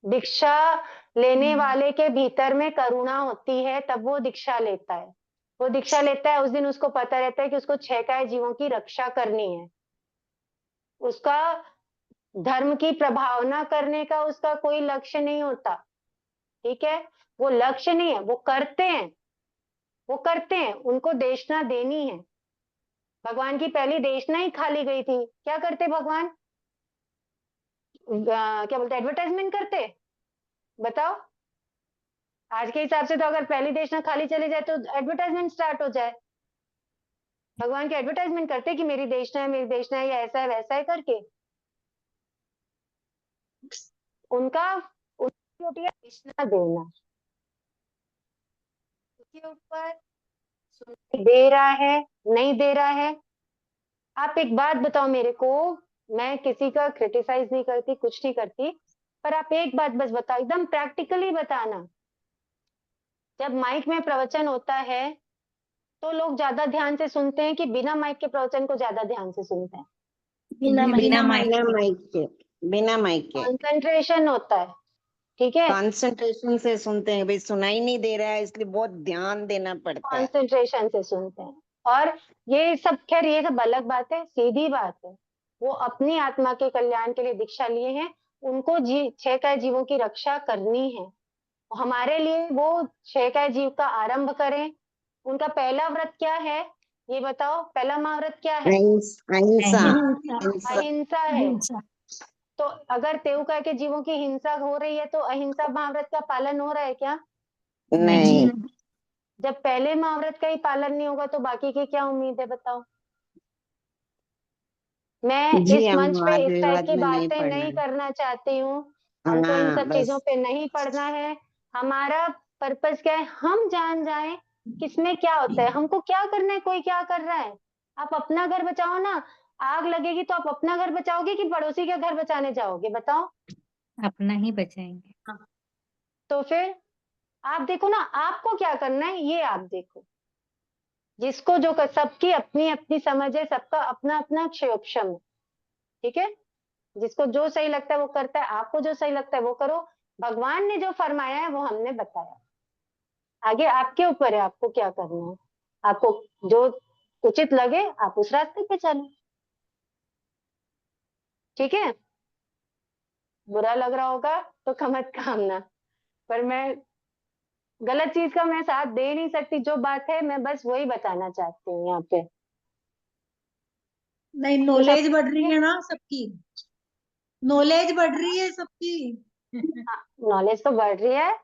दीक्षा लेने वाले के भीतर में करुणा होती है, तब वो दीक्षा लेता है। वो दीक्षा लेता है, उस दिन उसको पता रहता है कि उसको 6 काय जीवों की रक्षा करनी है। उसका धर्म की प्रभावना करने का उसका कोई लक्ष्य नहीं होता, ठीक है? वो लक्ष्य नहीं है, वो करते हैं, वो करते हैं, उनको देशना देनी है। भगवान की पहली देशना ही खाली गई थी। क्या करते भगवान? क्या बोलते, एडवर्टाइजमेंट करते? बताओ, आज के हिसाब से तो अगर पहली देशना खाली चली जाए तो एडवर्टाइजमेंट स्टार्ट हो जाए। भगवान की एडवर्टाइजमेंट करते कि मेरी देशना है, मेरी देशना है, या ऐसा है वैसा है करके। उनका उनकी ड्यूटी है देशना देना। उसके ऊपर दे रहा है नहीं दे रहा है। आप एक बात बताओ मेरे को, मैं किसी का क्रिटिसाइज नहीं करती, कुछ नहीं करती, पर आप एक बात बस बताओ, एकदम प्रैक्टिकली बताना। जब माइक में प्रवचन होता है तो लोग ज्यादा ध्यान से सुनते हैं कि बिना माइक के प्रवचन को ज्यादा ध्यान से सुनते हैं? बिना माइक बिना माइक के। बिना माइक के कंसंट्रेशन होता है, ठीक है? कंसंट्रेशन से सुनते हैं भाई, सुनाई नहीं दे रहा है इसलिए बहुत ध्यान देना पड़ता है। कंसंट्रेशन से सुनते हैं। और ये सब, खैर ये सब अलग बात है, सीधी बात है। वो अपनी आत्मा के कल्याण के लिए दीक्षा लिए हैं, उनको 6 काय जीवों की रक्षा करनी है। हमारे लिए वो 6 काय जीव का आरंभ करें। उनका पहला व्रत क्या है ये बताओ? पहला महाव्रत क्या है? अहिंसा। अहिंसा। अहिंसा है। तो अगर तेऊकाय के जीवों की हिंसा हो रही है तो अहिंसा महाव्रत का पालन हो रहा है क्या? नहीं। जब पहले महाव्रत का ही पालन नहीं होगा तो बाकी की क्या उम्मीद है बताओ? मैं जी इस हम मंच पे वाद इस टाइप विवाद की में नहीं बातें पड़ना नहीं है। करना चाहती हूँ। हमको इन हाँ सब चीजों बस। पे नहीं पड़ना है। हमारा पर्पस क्या है? हम जान जाएं किसमें क्या होता है, हमको क्या करना है, कोई क्या कर रहा है। आप अपना घर बचाओ ना। आग लगेगी तो आप अपना घर बचाओगे कि पड़ोसी का घर बचाने जाओगे बताओ? अपना ही बचाएंगे। तो फिर आप देखो ना, आपको क्या करना है ये आप देखो। जिसको जो कर, सबकी अपनी अपनी समझ है, सबका अपना अपना क्षयोपशम है, ठीक है? जिसको जो सही लगता है वो करता है, आपको जो सही लगता है वो करो। भगवान ने जो फरमाया है वो हमने बताया, आगे आपके ऊपर है आपको क्या करना है। आपको जो उचित लगे आप उस रास्ते पे चलो, ठीक है? बुरा लग रहा होगा तो मत कामना, पर मैं गलत चीज का मैं साथ दे नहीं सकती। जो बात है मैं बस वही बताना चाहती हूँ यहाँ पे। नहीं, तो सब नॉलेज बढ़ रही है ना सबकी, नॉलेज बढ़ रही है सबकी। नॉलेज तो बढ़ रही है।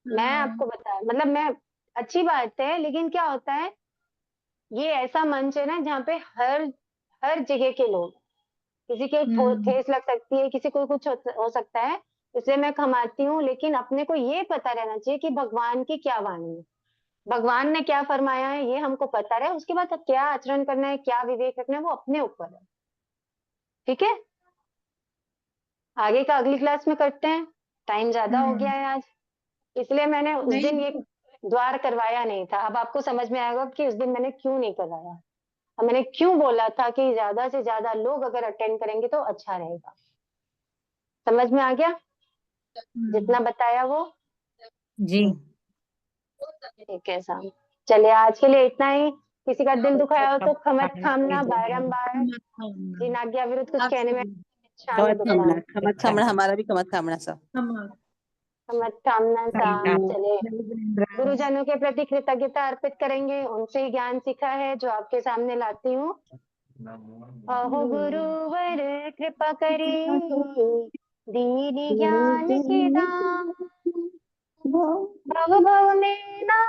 मैं हाँ। आपको बता, मतलब मैं, अच्छी बात है, लेकिन क्या होता है, ये ऐसा मंच है ना जहाँ पे हर हर जगह के लोग, किसी के ठेस लग सकती है, किसी को कुछ हो सकता है, इसलिए मैं कमाती हूँ। लेकिन अपने को ये पता रहना चाहिए कि भगवान की क्या वाणी है, भगवान ने क्या फरमाया है, ये हमको पता रहे। उसके बाद क्या आचरण करना है, क्या विवेक रखना है, वो अपने ऊपर है, ठीक है? आगे का अगली क्लास में करते हैं। टाइम ज्यादा हो गया है आज, इसलिए मैंने उस नहीं। दिन ये द्वार करवाया नहीं था। अब आपको समझ में आएगा कि उस दिन मैंने क्यों नहीं करवाया और मैंने क्यों बोला था कि ज्यादा से ज्यादा लोग अगर अटेंड करेंगे तो अच्छा रहेगा। समझ में आ गया जितना बताया वो? जी ठीक है साहब, चलिए आज के लिए इतना ही। किसी का दिल दुखाया हो तो खमत खामना बारंबार। जिन आज्ञा विरुद्ध कुछ कहने में कमत कामना, कमत कामना, हमारा भी कमत कामना सब। खमत खामना साहब। चलिए गुरुजनों के प्रति कृतज्ञता अर्पित करेंगे, उनसे ही ज्ञान सीखा है जो आपके सामने लाती हूँ। अहो गुरुवर कृपा करी दीनी ज्ञान की दान, भव भव में ना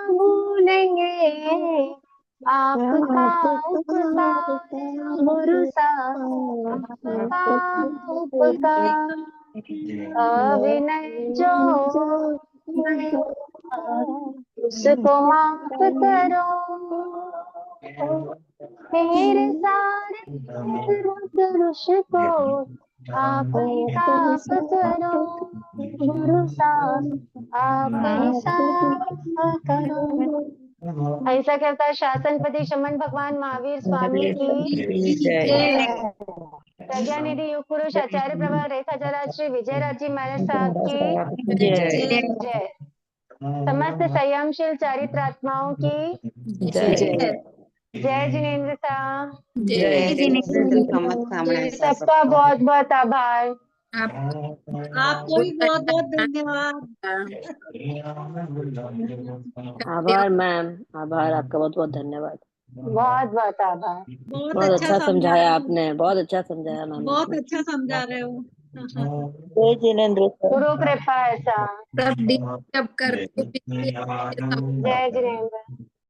भूलेंगे आपका उपकार गुरु साहब, आपका उपकार अविनय जो उसको माफ करो, मेरे सारे पुरुष को आप ही साफ करो गुरु साहब, आप ही साफ करो। ऐसा कहता है शासनपति शमन भगवान महावीर स्वामी की जय। प्रज्ञा निधि युग पुरुष आचार्य प्रभा रेखा श्री विजयराज जी महाराज साहब की जय जय। समस्त संयमशील चारित्रात्माओं की जय। जय जिनेन्द्र साहब। जय कमत कामना सा सबका बहुत बहुत आभार। आपको भी बहुत बहुत धन्यवाद। आभार मैम, आभार, आपका बहुत बहुत धन्यवाद। बहुत बहुत आभार। बहुत अच्छा समझाया हो। आपने, बहुत अच्छा समझाया मैम। बहुत अच्छा समझा रहे हो। जय जिनेन्द्र सर। गुरु कृपा ऐसा। सब करके जय जिनेन्द्र।